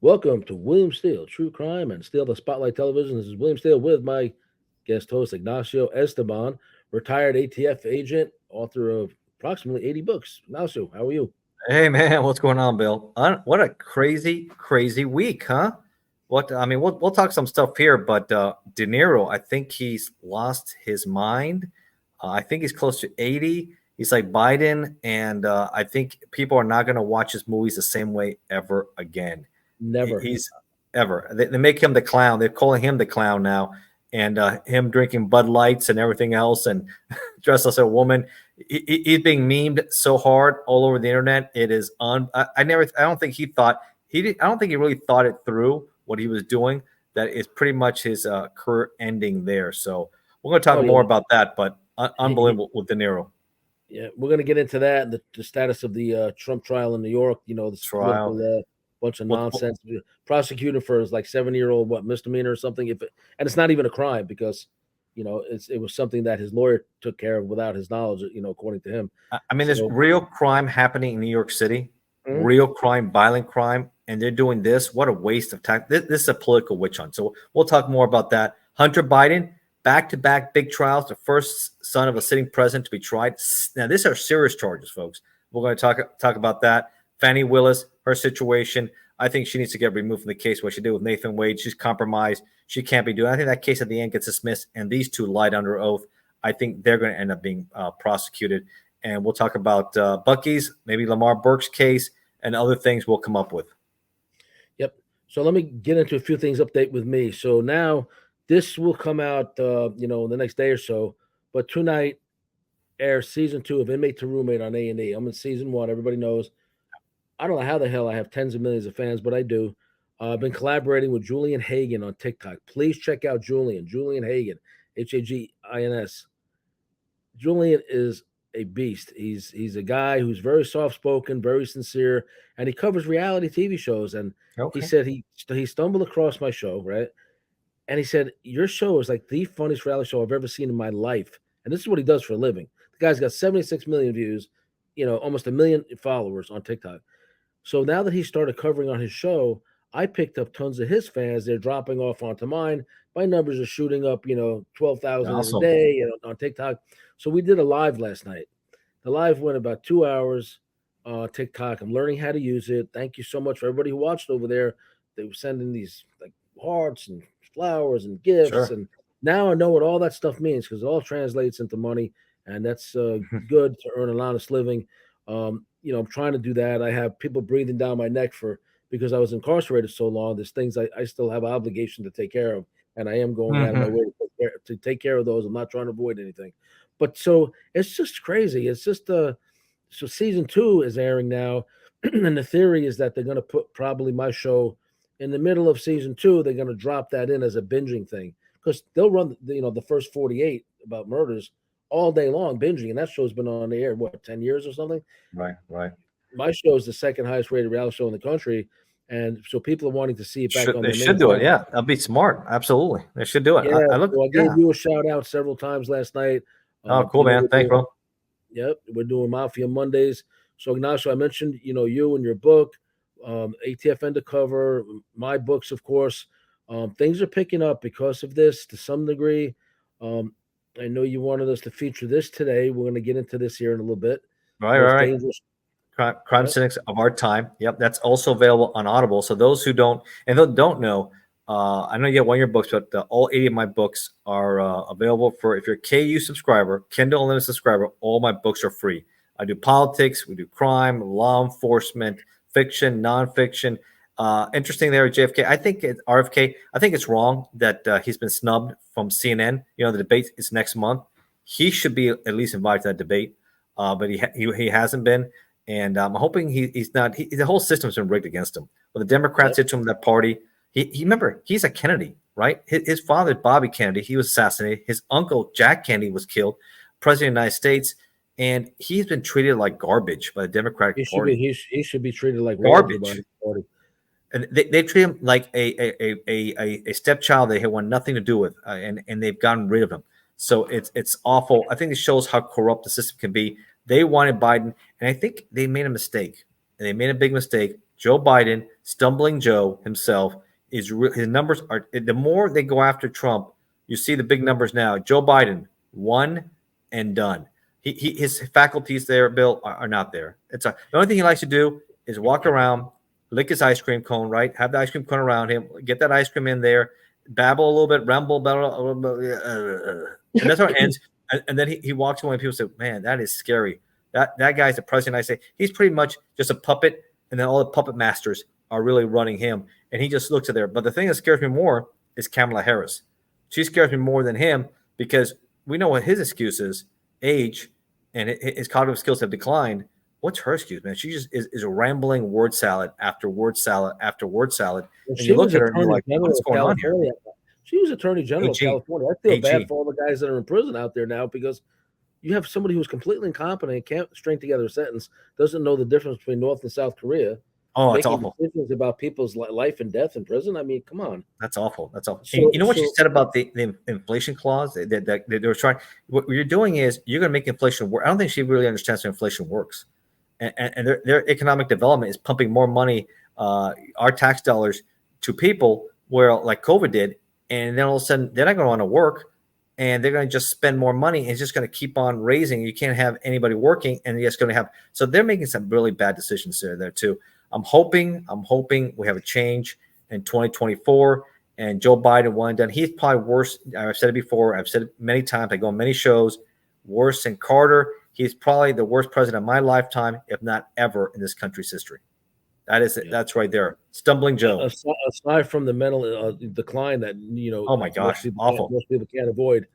Welcome to William Steele, True Crime and Steele the Spotlight Television. This is William Steele with my guest host, Ignacio Esteban, retired ATF agent, author of approximately 80 books. Ignacio, how are you? Hey man, what's going on, Bill? What a crazy week, huh? We'll talk some stuff here, but De Niro, I think he's lost his mind. I think he's close to 80. He's like Biden, and I think people are not going to watch his movies the same way ever again. Never. He's ever. They make him the clown. They're calling him the clown now, and him drinking Bud Lights and everything else, and dressed as a woman. He's being memed so hard all over the internet. It is I don't think he thought I don't think he really thought it through what he was doing. That is pretty much his career ending there. So we're going to talk more about that. But unbelievable with De Niro. Yeah, we're going to get into that and the status of the Trump trial in New York. You know, the trial, bunch of nonsense. Prosecuted for his like 7-year-old misdemeanor or something. And it's not even a crime because it was something that his lawyer took care of without his knowledge, according to him. I mean, there's real crime happening in New York City, real crime, violent crime, and they're doing this. What a waste of time. This is a political witch hunt. So we'll talk more about that. Hunter Biden, back-to-back big trials, the first son of a sitting president to be tried. Now, these are serious charges, folks. We're going to talk about that. Fannie Willis, her situation. I think she needs to get removed from the case. What she did with Nathan Wade, she's compromised. She can't be doing. I think that case at the end gets dismissed, and these two lied under oath. I think they're going to end up being prosecuted. And we'll talk about Buc-ee's, maybe Lamar Burke's case, and other things we'll come up with. Yep. So let me get into a few things. Update with me. So now this will come out, the next day or so. But tonight airs season 2 of Inmate to Roommate on A&E. I'm in season 1. Everybody knows. I don't know how the hell I have tens of millions of fans, but I do. I've been collaborating with Julian Hagen on TikTok. Please check out Julian Hagen, Hagins. Julian is a beast. He's a guy who's very soft-spoken, very sincere, and he covers reality TV shows. And He said he stumbled across my show, right? And he said, your show is like the funniest reality show I've ever seen in my life. And this is what he does for a living. The guy's got 76 million views, almost 1 million followers on TikTok. So now that he started covering on his show, I picked up tons of his fans. They're dropping off onto mine. My numbers are shooting up, 12,000 a day on TikTok. So we did a live last night. The live went about 2 hours on TikTok. I'm learning how to use it. Thank you so much for everybody who watched over there. They were sending these like hearts and flowers and gifts. Sure. And now I know what all that stuff means because it all translates into money. And that's good to earn an honest living. I'm trying to do that. I have people breathing down my neck because I was incarcerated so long. There's things I still have an obligation to take care of, and I am going out of my way to take care of those. I'm not trying to avoid anything. But so it's just crazy. It's just so season 2 is airing now, and the theory is that they're going to put probably my show in the middle of season 2. They're going to drop that in as a binging thing because they'll run the first 48 about murders all day long binging, and that show's been on the air 10 years or something. Right. My show is the second highest rated reality show in the country, and so people are wanting to see it back on. They should do it. Yeah, that'd be smart. Absolutely, they should do it. Yeah, I gave you a shout out several times last night. Oh, cool, man! Thanks, bro. Yep, we're doing Mafia Mondays. So Ignacio, I mentioned you and your book, ATF Undercover, my books, of course. Things are picking up because of this to some degree. I know you wanted us to feature this today. We're going to get into this here in a little bit. Right. Crime Cynics of Our Time. Yep, that's also available on Audible. So those who don't know, I know you get one of your books, but all 80 of my books are available for if you're a KU subscriber, Kindle Unlimited subscriber. All my books are free. I do politics, we do crime, law enforcement, fiction, nonfiction. Interesting there, JFK. I think RFK. I think it's wrong that he's been snubbed from CNN. The debate is next month. He should be at least invited to that debate, but he hasn't been. And I'm hoping he's not. The whole system's been rigged against him. When the Democrats hit him that party, he remember he's a Kennedy, right? His father, Bobby Kennedy, he was assassinated. His uncle, Jack Kennedy, was killed. President of the United States. And he's been treated like garbage by the Democratic Party. He should be treated like garbage. By the party. And they treat him like a stepchild they want nothing to do with, and they've gotten rid of him. So it's awful. I think it shows how corrupt the system can be. They wanted Biden, and I think they made a mistake. They made a big mistake Joe Biden, stumbling Joe himself, his numbers are, the more they go after Trump, you see the big numbers now. Joe Biden, one and done. His faculties there, Bill, are not there. The only thing he likes to do is walk around, lick his ice cream cone, right? Have the ice cream cone around him, get that ice cream in there, babble a little bit, ramble, and that's how it ends. And then he walks away, and people say, "Man, that is scary. That guy's the president." I say he's pretty much just a puppet, and then all the puppet masters are really running him, and he just looks at there. But the thing that scares me more is Kamala Harris. She scares me more than him because we know what his excuse is: age, and his cognitive skills have declined. What's her excuse, man? She just is a rambling word salad after word salad after word salad. Well, And you look at her and you're like, what's going on here? She was Attorney General of California. I feel bad for all the guys that are in prison out there now because you have somebody who's completely incompetent, can't string together a sentence, doesn't know the difference between North and South Korea. Oh, that's awful. Decisions about people's life and death in prison. I mean, come on. That's awful. That's awful. So, you know what she said about the inflation clause? That they were trying. What you're doing is you're going to make inflation work. I don't think she really understands how inflation works. And their economic development is pumping more money, our tax dollars, to people where like COVID did. And then all of a sudden they're not going to want to work, and they're going to just spend more money. And it's just going to keep on raising. You can't have anybody working, and you're just going to have. So they're making some really bad decisions there too. I'm hoping we have a change in 2024, and Joe Biden one and done. He's probably worse. I've said it before. I've said it many times. I go on many shows. Worse than Carter. He's probably the worst president of my lifetime, if not ever, in this country's history. That is it. Yeah. That's right there. Stumbling Joe. Aside from the mental decline that oh my gosh, most people can't avoid.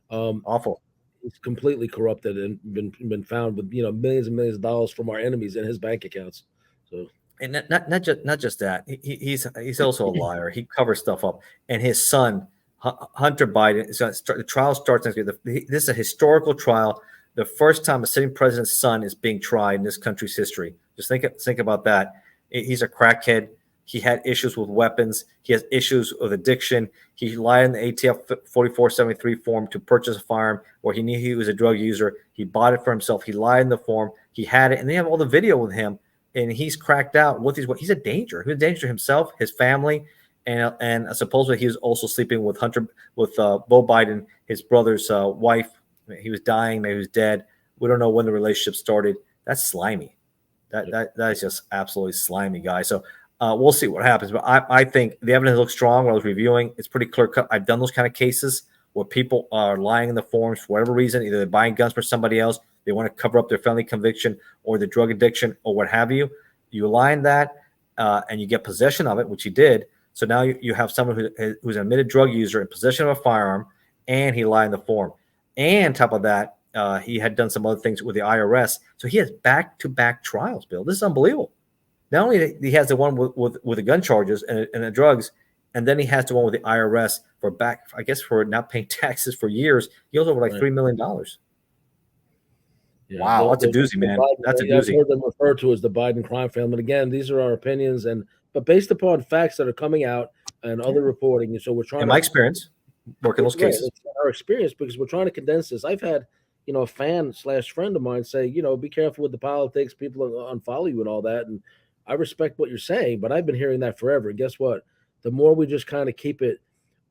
Awful. He's completely corrupted and been found with millions and millions of dollars from our enemies in his bank accounts. So. And not just that. He's also a liar. He covers stuff up. And his son, Hunter Biden, the trial starts next week. This is a historical trial. The first time a sitting president's son is being tried in this country's history. Just think about that. He's a crackhead. He had issues with weapons. He has issues with addiction. He lied in the ATF 4473 form to purchase a firearm where he knew he was a drug user. He bought it for himself. He lied in the form. He had it. And they have all the video with him. And he's cracked out. He's a danger. He's a danger to himself, his family, and supposedly he was also sleeping with Beau Biden, his brother's wife. He was dying. Maybe he was dead. We don't know when the relationship started. That's slimy. That is just absolutely slimy, guy. So we'll see what happens. But I think the evidence looks strong. When I was reviewing, it's pretty clear cut. I've done those kind of cases where people are lying in the forms for whatever reason. Either they're buying guns for somebody else, they want to cover up their felony conviction or the drug addiction or what have you. You align that and you get possession of it, which he did. So now you have someone who's an admitted drug user in possession of a firearm, and he lied in the form. And on top of that, he had done some other things with the IRS. So he has back-to-back trials, Bill. This is unbelievable. Not only he has the one with the gun charges and the drugs, and then he has the one with the IRS for not paying taxes for years. He owes over like $3 million. Yeah. Wow, that's a doozy, man. That's a doozy. I've heard them referred to as the Biden crime family. And again, these are our opinions, but based upon facts that are coming out and other reporting. And so we're trying. In my experience, working those cases. It's our experience because we're trying to condense this. I've had, a fan/friend of mine say, be careful with the politics. People unfollow you and all that. And I respect what you're saying, but I've been hearing that forever. And guess what? The more we just kind of keep it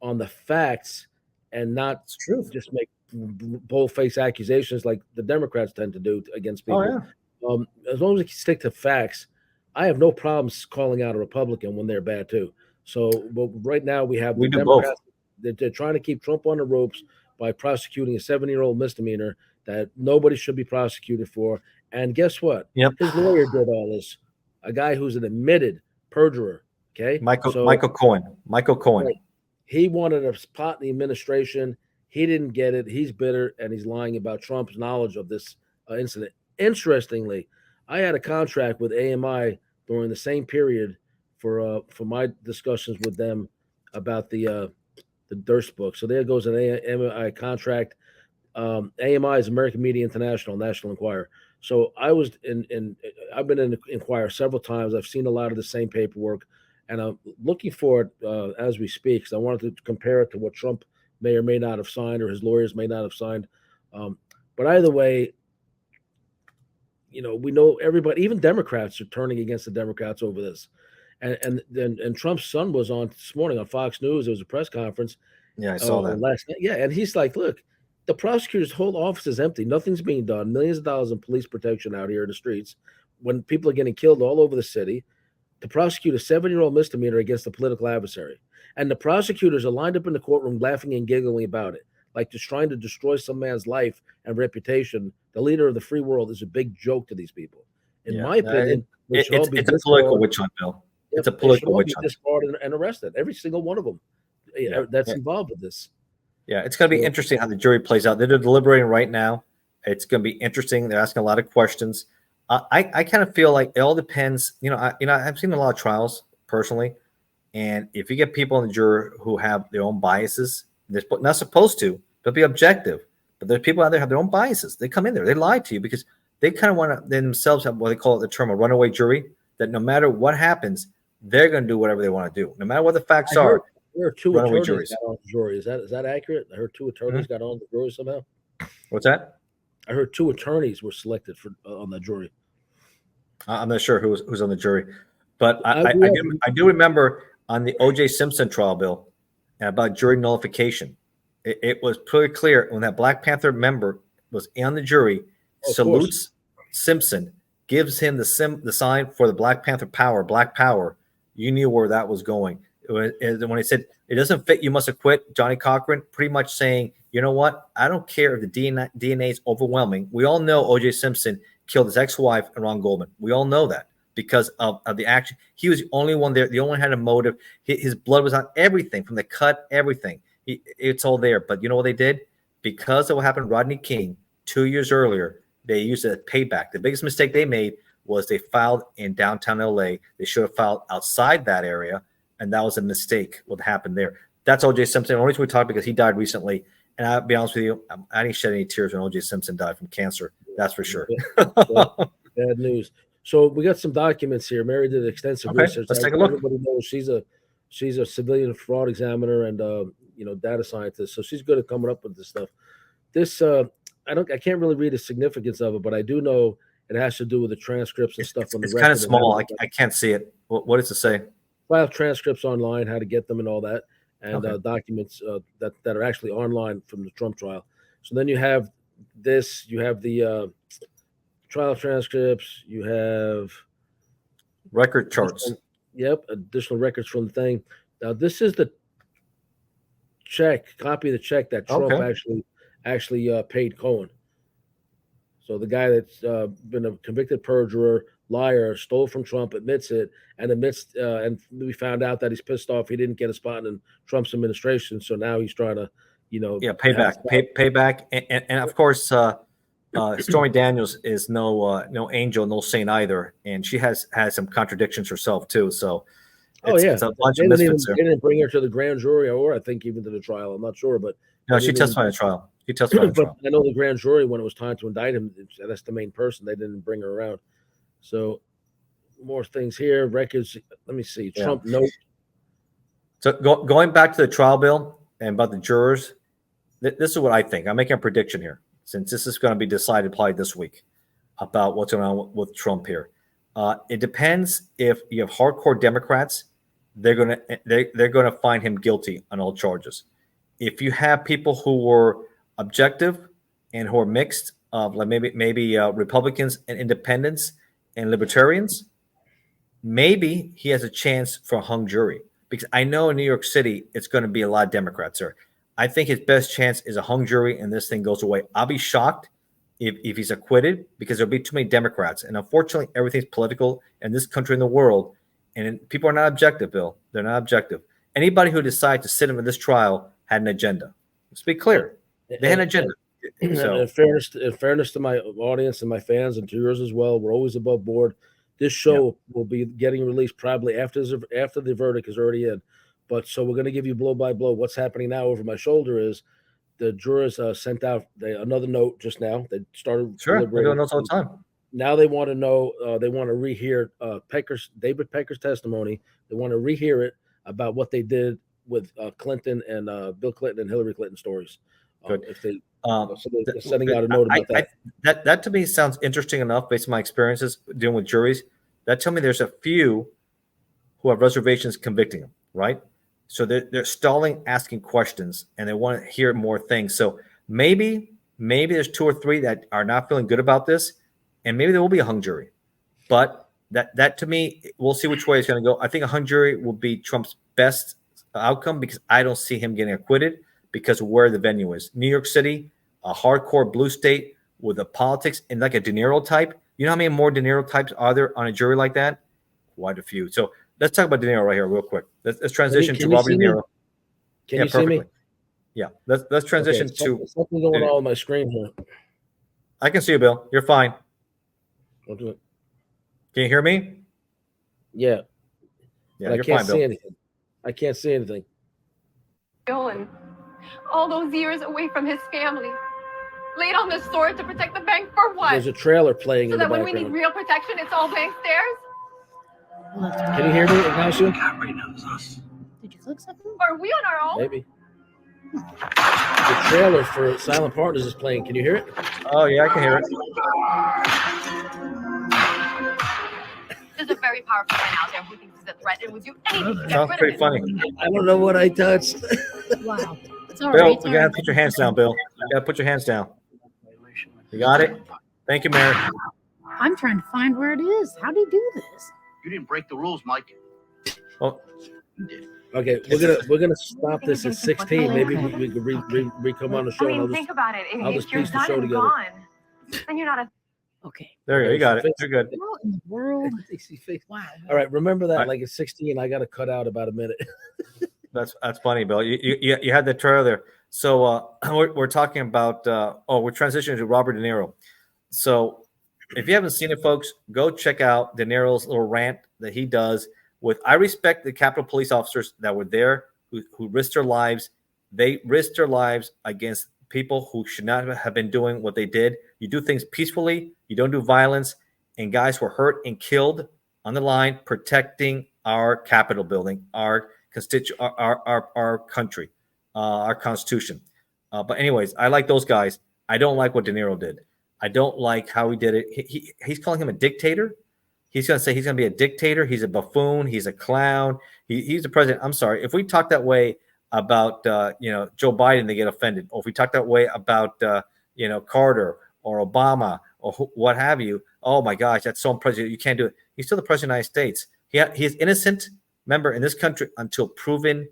on the facts and not just make bold-faced accusations like the Democrats tend to do against people. Oh, yeah. As long as we stick to facts, I have no problems calling out a Republican when they're bad too. So, but right now we have the Democrats. They're trying to keep Trump on the ropes by prosecuting a 7-year-old misdemeanor that nobody should be prosecuted for. And guess what? Yep. His lawyer did all this. A guy who's an admitted perjurer. Okay, Michael Cohen. Right. He wanted a spot in the administration. He didn't get it. He's bitter, and he's lying about Trump's knowledge of this incident. Interestingly, I had a contract with AMI during the same period for my discussions with them about the Durst book. So there goes an AMI contract. AMI is American Media International, National Enquirer. So I was I've been in Enquirer several times. I've seen a lot of the same paperwork, and I'm looking for it as we speak because I wanted to compare it to what Trump may or may not have signed or his lawyers may not have signed. But either way, we know everybody, even Democrats are turning against the Democrats over this. And Trump's son was on this morning on Fox News. There was a press conference. Yeah, I saw that. Last night. Yeah, and he's like, look, the prosecutor's whole office is empty. Nothing's being done. Millions of dollars in police protection out here in the streets when people are getting killed all over the city to prosecute a 7-year-old misdemeanor against a political adversary. And the prosecutors are lined up in the courtroom laughing and giggling about it, like just trying to destroy some man's life and reputation. The leader of the free world is a big joke to these people. In my opinion, it's a political witch hunt, Bill. It's a political witch hunt. Disbarred and arrested, every single one of them that's involved with this. Yeah, it's going to be interesting how the jury plays out. They're deliberating right now. It's going to be interesting. They're asking a lot of questions. I kind of feel like it all depends. I've seen a lot of trials personally, and if you get people in the jury who have their own biases, they're not supposed to. They'll be objective, but there's people out there who have their own biases. They come in there, they lie to you because they kind of want to. They themselves have what they call the term a runaway jury. That no matter what happens, they're going to do whatever they want to do, no matter what the facts are. There are two attorneys got on the jury. Is that accurate? I heard 2 attorneys got on the jury somehow. What's that? I heard 2 attorneys were selected for on the jury. I'm not sure who's on the jury, but I do remember on the O.J. Simpson trial, Bill, about jury nullification. It was pretty clear when that Black Panther member was on the jury, salutes Simpson, gives him the sign for the Black Panther power, Black Power. You knew where that was going. When he said, it doesn't fit, you must acquit, Johnny Cochran, pretty much saying, you know what? I don't care if the DNA is overwhelming. We all know O.J. Simpson killed his ex-wife and Ron Goldman. We all know that because of the action. He was the only one there. The only one had a motive. His blood was on everything, from the cut, everything. It's all there. But you know what they did? Because of what happened to Rodney King 2 years earlier, they used it as payback. The biggest mistake they made was they filed in downtown L.A. They should have filed outside that area. And that was a mistake, what happened there. That's O.J. Simpson. The only reason we talked because he died recently. And I'll be honest with you, I didn't shed any tears when O.J. Simpson died from cancer. That's for sure. Bad news. So we got some documents here. Mary did extensive research. Let's take a look. Everybody knows she's a civilian fraud examiner and data scientist. So she's good at coming up with this stuff. This I can't really read the significance of it, but I do know it has to do with the transcripts and stuff on the record. It's kind of small. I can't see it. What does it say? File transcripts online, how to get them and all that, and documents that are actually online from the Trump trial. So then you have this, you have the trial transcripts, you have record charts. Additional records from the thing. Now this is the copy of the check that Trump actually paid Cohen. So the guy that's been a convicted perjurer, liar, stole from Trump, admits it, and and we found out that he's pissed off he didn't get a spot in Trump's administration. So now he's trying to, pay back. And of course, Stormy Daniels is no angel, no saint either, and she has some contradictions herself too. So it's a bunch of misfits there. They didn't bring her to the grand jury, or I think even to the trial. I'm not sure, but no, she testified in the trial. She testified in the trial. I know the grand jury, when it was time to indict him, that's the main person. They didn't bring her around. So more things here. Records. Let me see. Trump note. So going back to the trial, Bill, and about the jurors, this is what I think. I'm making a prediction here, since this is going to be decided probably this week about what's going on with Trump here. It depends. If you have hardcore Democrats, they're going to find him guilty on all charges. If you have people who were objective and who are mixed, like maybe Republicans and independents and libertarians, maybe he has a chance for a hung jury. Because I know in New York City, it's going to be a lot of Democrats there. I think his best chance is a hung jury and this thing goes away. I'll be shocked if he's acquitted because there'll be too many Democrats. And unfortunately, everything's political in this country and the world. And people are not objective, Bill. They're not objective. Anybody who decides to sit in this trial had an agenda. Let's be clear. They had an agenda. So, in fairness to my audience and my fans and to yours as well, we're always above board. This show will be getting released probably after the verdict is already in. But so we're going to give you blow by blow. What's happening now over my shoulder is the jurors sent out another note just now. They started. Sure, they're doing notes all the time. Now they want to know. They want to rehear David Pecker's testimony. They want to rehear it about what they did with Clinton and Bill Clinton and Hillary Clinton stories. Good. So they're sending out a note about that. That to me sounds interesting enough based on my experiences dealing with juries. That tell me there's a few who have reservations convicting them, right? So they're stalling, asking questions, and they want to hear more things. So maybe there's 2 or 3 that are not feeling good about this, and maybe there will be a hung jury. But that to me, we'll see which way it's going to go. I think a hung jury will be Trump's best outcome because I don't see him getting acquitted because of where the venue is. New York City, a hardcore blue state with the politics and like a De Niro type. You know how many more De Niro types are there on a jury like that? Quite a few. So let's talk about De Niro right here real quick. Let's transition to Robert De Niro. Can you see me? Yeah. Let's transition to something going on my screen here. I can see you, Bill. You're fine. Don't do it. Can you hear me? Yeah. Yeah, but you're I can't fine, see Bill. anything. I can't see anything. And all those years away from his family, laid on the sword to protect the bank for what? There's a trailer playing so in the that when background. we need real protection, it's all bank stairs? Can you hear me, Ignacio? Right now is us. Did you click something? Are we on our own? Maybe. The trailer for Silent Partners is playing. Can you hear it? Oh, yeah, I can hear it. There's a very powerful man out there who thinks he's a threat and would do anything to get Sounds rid pretty of funny. him. I don't know what I touched. Wow. It's all Bill, right. you It's all gotta right. put your hands down, Bill. You gotta put your hands down. You got it? Thank you, Mary. I'm trying to find where it is. How do you do this? You didn't break the rules, Mike. Oh, Okay, we're gonna stop this at 16. Maybe we could re-come on the show. I and I'll mean, just, think about it. I'll If just you're piece the done show and together. gone, then you're not a Okay. there you go. You got it. You're good. What in the world? Wow. All right, remember that. All right. Like at 16, I got to cut out about a minute. That's funny, Bill. You had the trailer. So we're talking about we're transitioning to Robert De Niro. So if you haven't seen it, folks, go check out De Niro's little rant that he does with I respect the Capitol Police officers that were there who risked their lives. They risked their lives against people who should not have been doing what they did. You do things peacefully, you don't do violence, and guys were hurt and killed on the line protecting our Capitol building, our country, our Constitution. But anyways, I like those guys. I don't like what De Niro did. I don't like how he did it. He's calling him a dictator. He's going to say he's going to be a dictator. He's a buffoon. He's a clown. He's the president. I'm sorry. If we talk that way about Joe Biden, they get offended. Or if we talk that way about Carter or Obama or what have you, oh my gosh, that's so impressive. You can't do it. He's still the president of the United States. He is innocent. Remember, in this country, until proven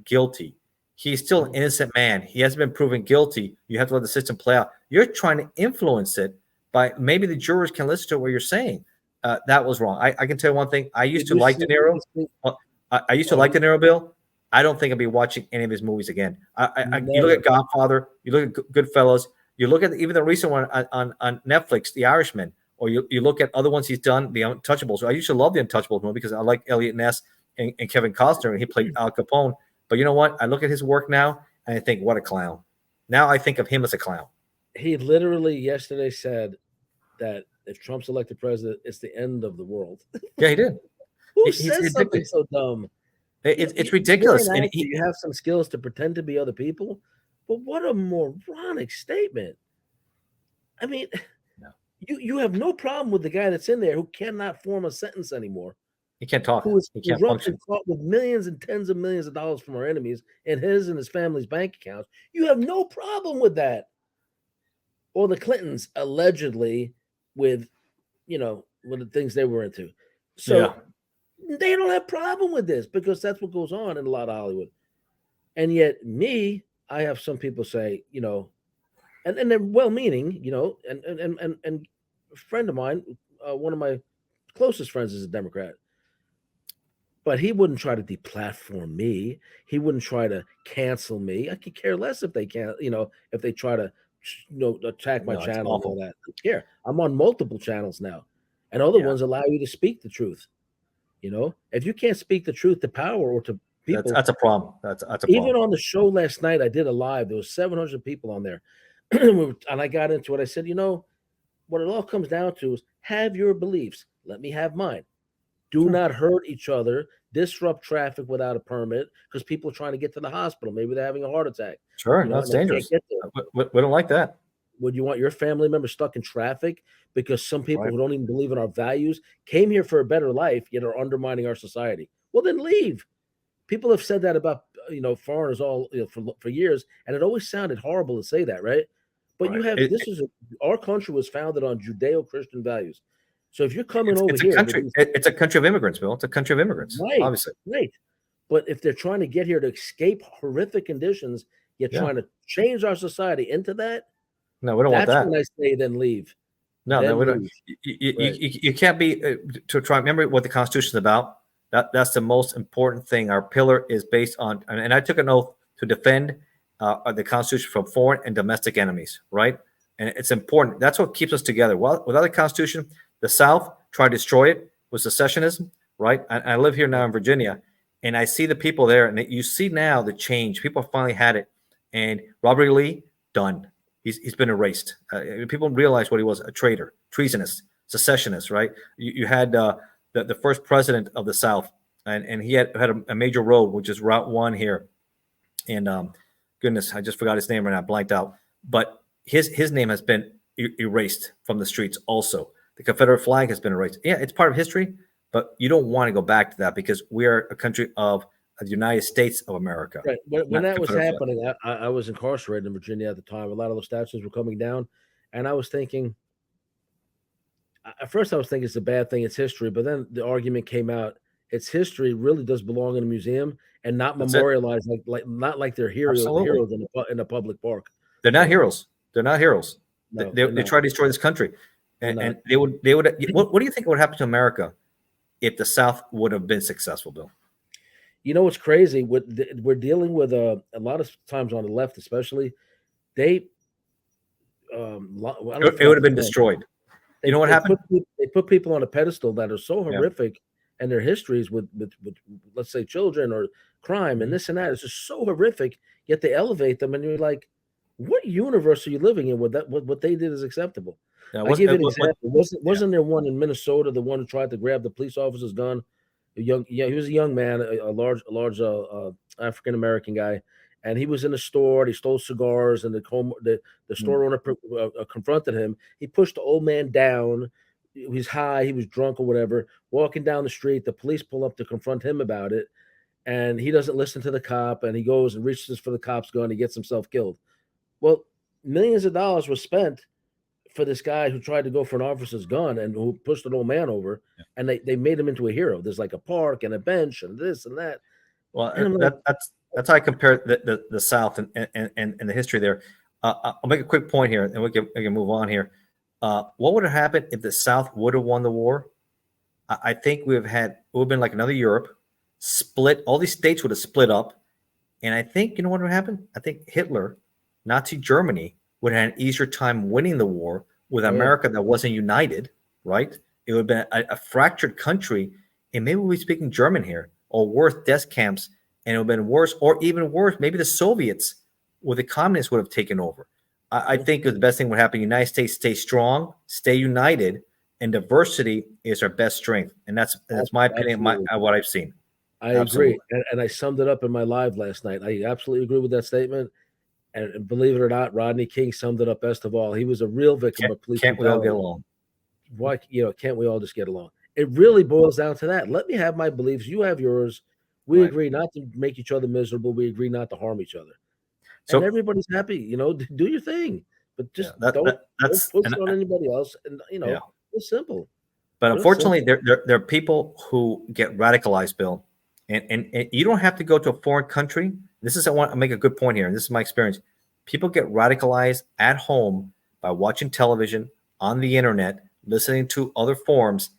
guilty, he's still an innocent man. He hasn't been proven guilty. You have to let the system play out. You're trying to influence it by maybe the jurors can listen to what you're saying. That was wrong. I can tell you one thing. I used to like De Niro. I used to like De Niro, Bill. I don't think I'll be watching any of his movies again. You look at Godfather, you look at Goodfellas, you look at even the recent one on Netflix, The Irishman, or you look at other ones he's done, The Untouchables. I used to love The Untouchables movie because I like Elliot Ness and Kevin Costner, and he played Al Capone. But you know what? I look at his work now, and I think, what a clown. Now I think of him as a clown. He literally yesterday said that if Trump's elected president, it's the end of the world. Yeah, he did. Who says something so dumb? It's ridiculous. And you have some skills to pretend to be other people, but what a moronic statement. I mean, no. you have no problem with the guy that's in there who cannot form a sentence anymore. He can't talk. Who is he can't corrupt function. and caught with millions and tens of millions of dollars from our enemies in his and his family's bank accounts. You have no problem with that. Or the Clintons allegedly with the things they were into. So they don't have problem with this because that's what goes on in a lot of Hollywood. And yet I have some people say, and they're well-meaning, and a friend of mine, one of my closest friends is a Democrat. But he wouldn't try to deplatform me. He wouldn't try to cancel me. I could care less if they can't, if they try to, attack my channel and all that. I don't care. I'm on multiple channels now, and other ones allow you to speak the truth. If you can't speak the truth to power or to people, that's a problem. That's a problem. Even on the show last night, I did a live. There was 700 people on there, and I got into it. I said, what it all comes down to is have your beliefs. Let me have mine. Do not hurt each other. disrupt traffic without a permit because people are trying to get to the hospital. Maybe they're having a heart attack. Sure, You know, that's and they can't dangerous. get there. We don't like that. Would you want your family member stuck in traffic because some people Right. who don't even believe in our values came here for a better life, yet are undermining our society? Well, then leave. People have said that about foreigners all for years, and it always sounded horrible to say that, right? But you Right. have our country was founded on Judeo-Christian values. So if you're coming over It's a here, country. It's a country of immigrants, Bill. It's a country of immigrants, right, obviously. right. But if they're trying to get here to escape horrific conditions, yet trying to change our society into that, No, we don't want that's that. when I say then leave. No, then we don't. leave. You can't be to try. Remember what the Constitution is about. That's the most important thing. Our pillar is based on, and I took an oath to defend the Constitution from foreign and domestic enemies. Right, and it's important. That's what keeps us together. Well, without the Constitution, the South tried to destroy it with secessionism. Right, I live here now in Virginia, and I see the people there, and you see now the change. People finally had it, and Robert E. Lee done. He's been erased. People realize what he was: a traitor, treasonous, secessionist. Right? You had the first president of the South, and he had a major road, which is Route 1 here. And goodness, I just forgot his name right now, blanked out. But his name has been erased from the streets. Also, the Confederate flag has been erased. Yeah, it's part of history, but you don't want to go back to that because we are a country of the United States of America. Right. When that was Confederate happening, I was incarcerated in Virginia at the time. A lot of those statues were coming down, and I was thinking. At first, I was thinking it's a bad thing. It's history, but then the argument came out. Its history really does belong in a museum and not memorialized not like they're heroes in a public park. They're not heroes. They're not heroes. No, they try to destroy this country, and they would. What do you think would happen to America if the South would have been successful, Bill? You know what's crazy? We're dealing with a lot of times on the left, especially. They It would have been destroyed. You know what happened? They put people on a pedestal that are so horrific, and their histories with let's say children or crime and this and that is just so horrific. Yet they elevate them, and you're like, what universe are you living in? What they did is acceptable. I'll give you an example. Wasn't there one in Minnesota, the one who tried to grab the police officer's gun? He was a young man, a large African American guy. And he was in a store. He stole cigars, and the store owner confronted him. He pushed the old man down. He was high. He was drunk or whatever. Walking down the street, the police pull up to confront him about it, and he doesn't listen to the cop. And he goes and reaches for the cop's gun. He gets himself killed. Well, millions of dollars were spent for this guy who tried to go for an officer's gun and who pushed an old man over, and they made him into a hero. There's like a park and a bench and this and that. Well, that's how I compare the South and the history there. I'll make a quick point here, and we can move on here. What would have happened if the South would have won the war? I think it would have been like another Europe, split. All these states would have split up, and I think you know what would happen? I think Hitler, Nazi Germany, would have had an easier time winning the war with America that wasn't united. Right? It would have been a fractured country, and maybe we'll be speaking German here, or worse, death camps. And it would have been worse, or even worse, maybe the Soviets or the communists would have taken over. I think the best thing would happen. The United States stay strong, stay united, and diversity is our best strength. And that's my opinion, what I've seen. I agree. And I summed it up in my live last night. I absolutely agree with that statement. And believe it or not, Rodney King summed it up best of all. He was a real victim of police brutality. Can't we all get along? Why, can't we all just get along? It really boils down to that. Let me have my beliefs. You have yours. We agree not to make each other miserable. We agree not to harm each other. And everybody's happy, do your thing. But just don't push on anybody else. And, it's simple. But unfortunately, there are people who get radicalized, Bill. And you don't have to go to a foreign country. I want to make a good point here. And this is my experience. People get radicalized at home by watching television, on the internet, listening to other forums.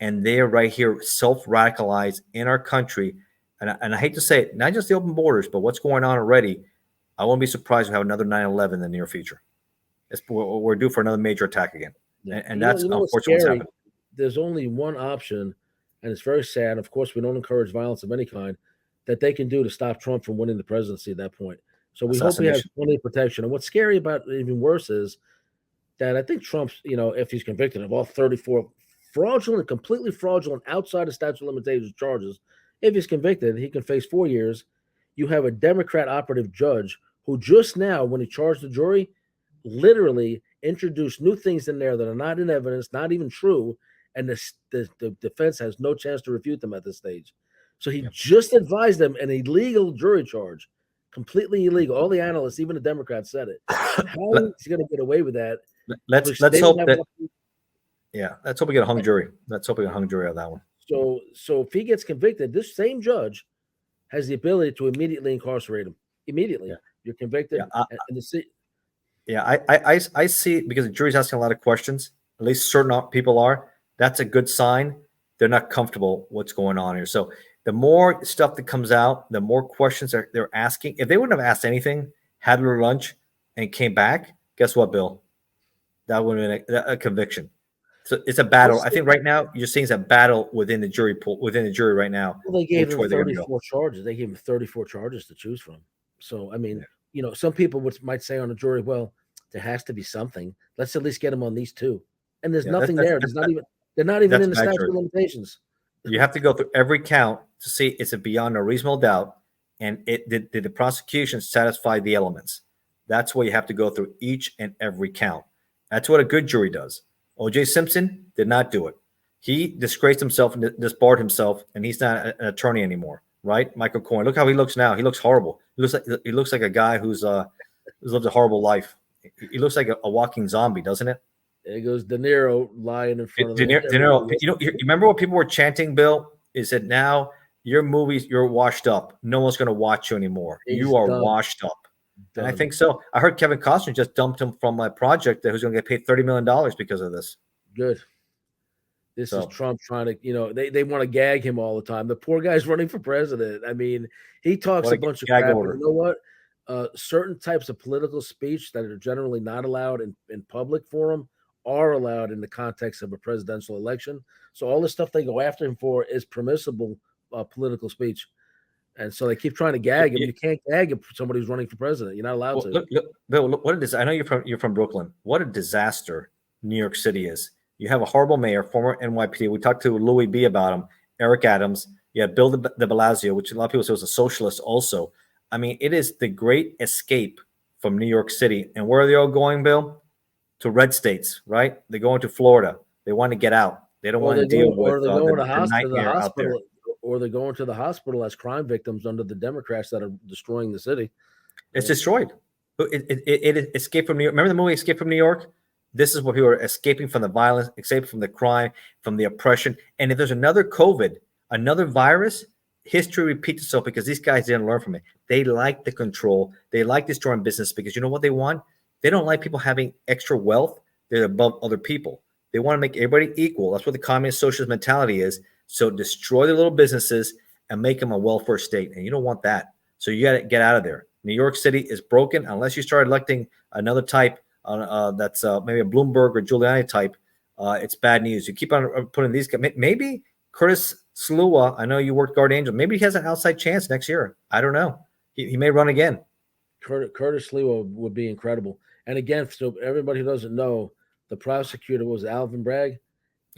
And they're right here self-radicalized in our country. And I hate to say it, not just the open borders, but what's going on already. I won't be surprised we have another 9/11 in the near future. We're due for another major attack again. Yeah. And that's unfortunately what's happening. There's only one option, and it's very sad. Of course, we don't encourage violence of any kind that they can do to stop Trump from winning the presidency at that point. So we hope he has plenty of protection. And what's scary about it, even worse, is that I think Trump's, if he's convicted of all 34 completely fraudulent, outside of statute of limitations charges, If he's convicted, he can face 4 years. You have a Democrat operative judge who just now, when he charged the jury, literally introduced new things in there that are not in evidence, not even true, and the defense has no chance to refute them at this stage. So he just advised them an illegal jury charge, completely illegal. All the analysts, even the Democrats, said it. How is he going to get away with that? Let's They hope don't have that. enough- Yeah, let's hope we get a hung jury. Let's hope we get a hung jury on that one. So if he gets convicted, this same judge has the ability to immediately incarcerate him. Immediately, you're convicted, and I see it because the jury's asking a lot of questions. At least certain people are. That's a good sign. They're not comfortable what's going on here. So the more stuff that comes out, the more questions they're asking. If they wouldn't have asked anything, had their lunch, and came back, guess what, Bill? That would have been a conviction. So it's a battle. I think right now you're seeing it's a battle within the jury pool, within the jury right now. Well, they gave him 34 charges. They gave him 34 charges to choose from. So I mean, some people might say on the jury, well, there has to be something. Let's at least get him on these two. And there's nothing there. They're not even in the statute of limitations. You have to go through every count to see is it beyond a reasonable doubt, and did the prosecution satisfy the elements. That's what you have to go through each and every count. That's what a good jury does. O.J. Simpson did not do it. He disgraced himself and disbarred himself, and he's not an attorney anymore, right? Michael Cohen. Look how he looks now. He looks horrible. He looks like a guy who's lived a horrible life. He looks like a walking zombie, doesn't it? There goes De Niro lying in front of De Niro. You remember what people were chanting, Bill? Is that now your movies, you're washed up. No one's going to watch you anymore. You are washed up. And I think so. I heard Kevin Costner just dumped him from my project that who's going to get paid $30 million because of this. Good. This is Trump trying to, they want to gag him all the time. The poor guy's running for president. I mean, he talks a bunch of crap. You know what? Certain types of political speech that are generally not allowed in public forum are allowed in the context of a presidential election. So all the stuff they go after him for is permissible political speech. And so they keep trying to gag him. You can't gag somebody who's running for president. You're not allowed to. Look, Bill, what is? I know you're from Brooklyn. What a disaster New York City is. You have a horrible mayor, former NYPD. We talked to Louis B. about him. Eric Adams. You have Bill de Blasio, which a lot of people say was a socialist also. I mean, it is the great escape from New York City. And where are they all going, Bill? To red states, right? They're going to Florida. They want to get out. They don't want to deal with the nightmare out there. Or they're going to the hospital as crime victims under the Democrats that are destroying the city. It's destroyed. It escaped from New York. Remember the movie Escape from New York? This is what people are escaping from: the violence, escaping from the crime, from the oppression. And if there's another COVID, another virus, history repeats itself because these guys didn't learn from it. They like the control. They like destroying business because you know what they want? They don't like people having extra wealth. They're above other people. They want to make everybody equal. That's what the communist socialist mentality is. So destroy the little businesses and make them a welfare state. And you don't want that. So you got to get out of there. New York City is broken unless you start electing another type that's maybe a Bloomberg or Giuliani type. It's bad news. You keep on putting these. Maybe Curtis Slua, I know you worked Guard Angel. Maybe he has an outside chance next year. I don't know. He may run again. Curtis Slua would be incredible. And again, so everybody who doesn't know, the prosecutor was Alvin Bragg.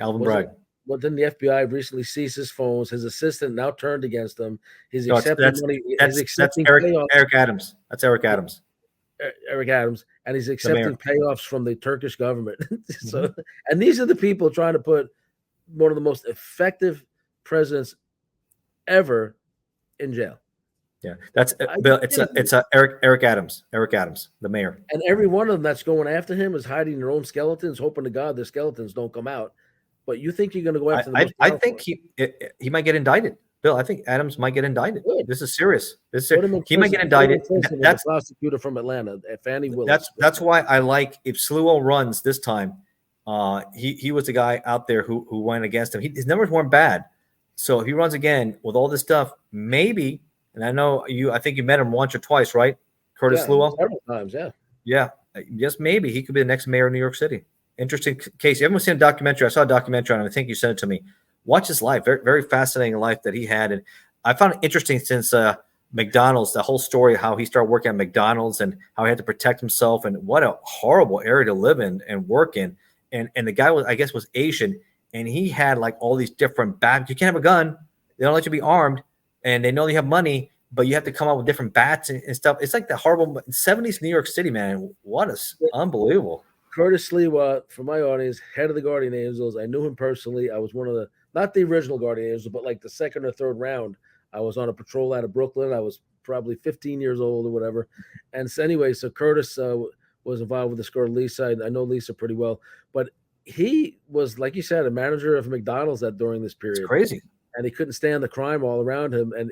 Alvin Bragg. Well, then the FBI recently seized his phones. His assistant now turned against him. He's accepting money. That's Eric Adams. That's Eric Adams. Eric Adams, and he's accepting payoffs from the Turkish government. So, and these are the people trying to put one of the most effective presidents ever in jail. Yeah, that's Bill. It's Eric Adams. Eric Adams, the mayor. And every one of them that's going after him is hiding their own skeletons, hoping to God their skeletons don't come out. But you think you're going to go after them? I think he might get indicted. Bill, I think Adams might get indicted. Good. This is serious. He might get indicted. That's the prosecutor from Atlanta, Fannie Willis. That's why I like if Sluo runs this time. He was the guy out there who went against him. His numbers weren't bad. So if he runs again with all this stuff, maybe. And I know I think you met him once or twice, right? Curtis Sluo? Several times, yeah. Yeah. Just maybe he could be the next mayor of New York City. Interesting case. You haven't seen a documentary. I saw a documentary on him. I think you sent it to me. Watch his life. Very, very fascinating life that he had. And I found it interesting since McDonald's, the whole story of how he started working at McDonald's and how he had to protect himself and what a horrible area to live in and work in. And the guy was Asian, and he had like all these different bags. You can't have a gun. They don't let you be armed. and they know you have money, but you have to come up with different bats and stuff. It's like the horrible 70s New York City, man. What is unbelievable. Curtis Lewa, for my audience, head of the Guardian Angels. I knew him personally. I was one of the, not the original Guardian Angels, but like the second or third round. I was on a patrol out of Brooklyn. I was probably 15 years old or whatever. And so anyway, so Curtis was involved with this girl, Lisa. I know Lisa pretty well, but he was, like you said, a manager of McDonald's during this period. It's crazy. And he couldn't stand the crime all around him. And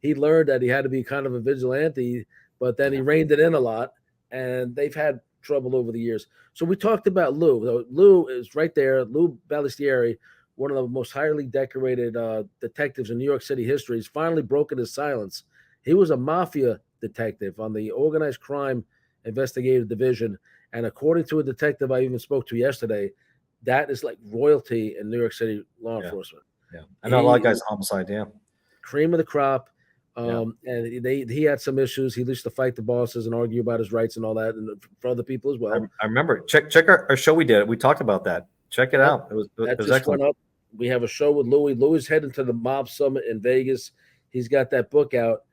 he learned that he had to be kind of a vigilante, but then he reined it in a lot. And they've had trouble over the years. So we talked about Lou. Lou is right there. Lou Balistieri, one of the most highly decorated detectives in New York City history. He's finally broken his silence. He was a mafia detective on the Organized Crime Investigative Division. And according to a detective I even spoke to yesterday, that is like royalty in New York City law enforcement. Yeah. I know a lot of guys homicide, yeah. Cream of the crop. And he had some issues. He used to fight the bosses and argue about his rights and all that, and for other people as well. I remember. Check our show we did. We talked about that. Check it out. It was excellent. Went up. We have a show with Louis. Louis is heading to the Mob Summit in Vegas. He's got that book out,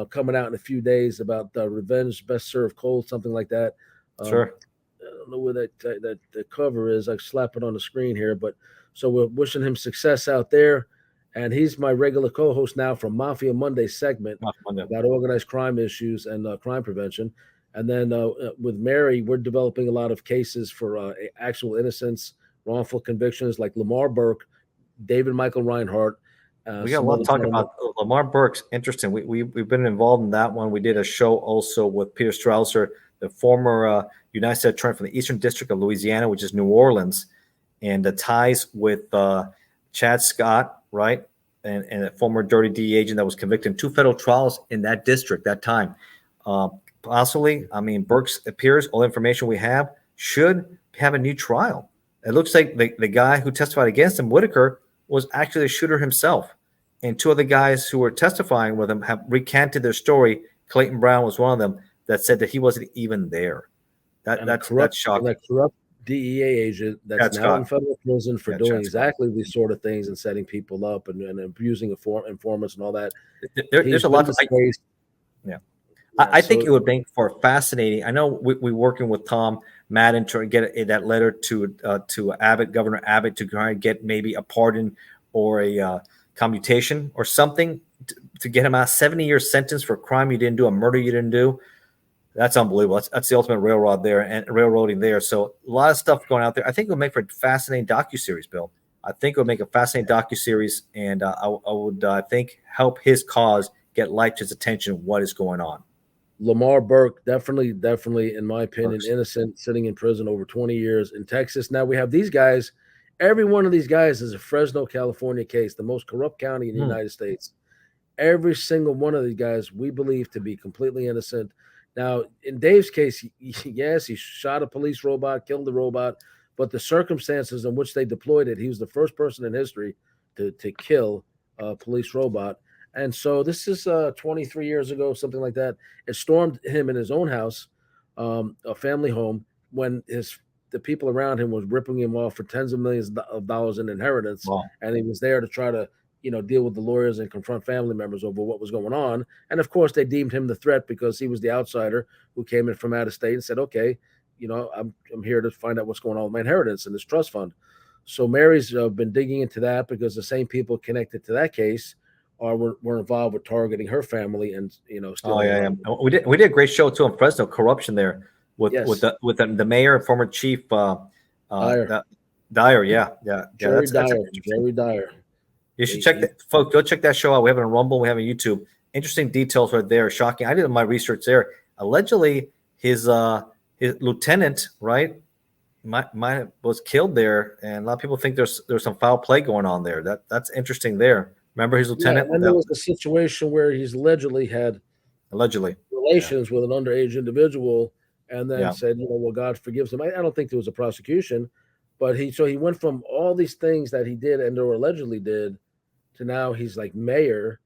coming out in a few days about Revenge, Best Served Cold, something like that. Sure. I don't know where that the cover is. I slap it on the screen here, but so we're wishing him success out there. And he's my regular co-host now from Mafia Monday segment about organized crime issues and crime prevention. And then with Mary, we're developing a lot of cases for actual innocence, wrongful convictions like Lamar Burke, David Michael Reinhardt. We got a lot to talk about. Lamar Burke's interesting. We've been involved in that one. We did a show also with Peter Strausser, the former United States Attorney from the Eastern District of Louisiana, which is New Orleans, and the ties with Chad Scott, right? And a former dirty DE agent that was convicted in 2 federal trials in that district that time. Possibly, I mean, Burks appears, all the information we have, should have a new trial. It looks like the guy who testified against him, Whitaker, was actually the shooter himself. And 2 of the guys who were testifying with him have recanted their story. Clayton Brown was one of them that said that he wasn't even there. That's shocking. That corrupt DEA agent that's now in federal prison for doing exactly these sort of things and setting people up and abusing informants and all that. There's a lot to say. Yeah. I think it would make for fascinating. I know we're working with Tom Madden to get that letter to Abbott, Governor Abbott, to try and get maybe a pardon or a commutation or something to get him out. 70-year sentence for a crime you didn't do, a murder you didn't do. That's unbelievable. That's the ultimate railroading there. So a lot of stuff going out there. I think it would make for a fascinating docuseries, Bill. I think it would make a fascinating docuseries, and I would think help his cause get light to his attention what is going on. Lamar Burke, definitely, in my opinion, innocent, sitting in prison over 20 years in Texas. Now we have these guys. Every one of these guys is a Fresno, California case, the most corrupt county in the United States. Every single one of these guys we believe to be completely innocent. Now, in Dave's case, yes, he shot a police robot, killed the robot, but the circumstances in which they deployed it, he was the first person in history to kill a police robot. And so this is 23 years ago, something like that. It stormed him in his own house, a family home, when the people around him was ripping him off for tens of millions of dollars in inheritance. Wow. And he was there to try to deal with the lawyers and confront family members over what was going on. And of course, they deemed him the threat because he was the outsider who came in from out of state and said, okay, I'm here to find out what's going on with my inheritance and this trust fund. So Mary's been digging into that because the same people connected to that case were involved with targeting her family and, We did a great show too in Fresno, corruption there with the mayor and former chief Dyer. Jerry Dyer. You should check that, folks. Go check that show out. We have it on Rumble. We have it on YouTube. Interesting details right there. Shocking. I did my research there. Allegedly, his lieutenant, right, was killed there, and a lot of people think there's some foul play going on there. That's interesting there. Remember his lieutenant? Yeah, and there was a situation where he's allegedly had relations with an underage individual, and then said, well, God forgives him. I don't think there was a prosecution, but he went from all these things that he did and or allegedly did to now he's like mayor,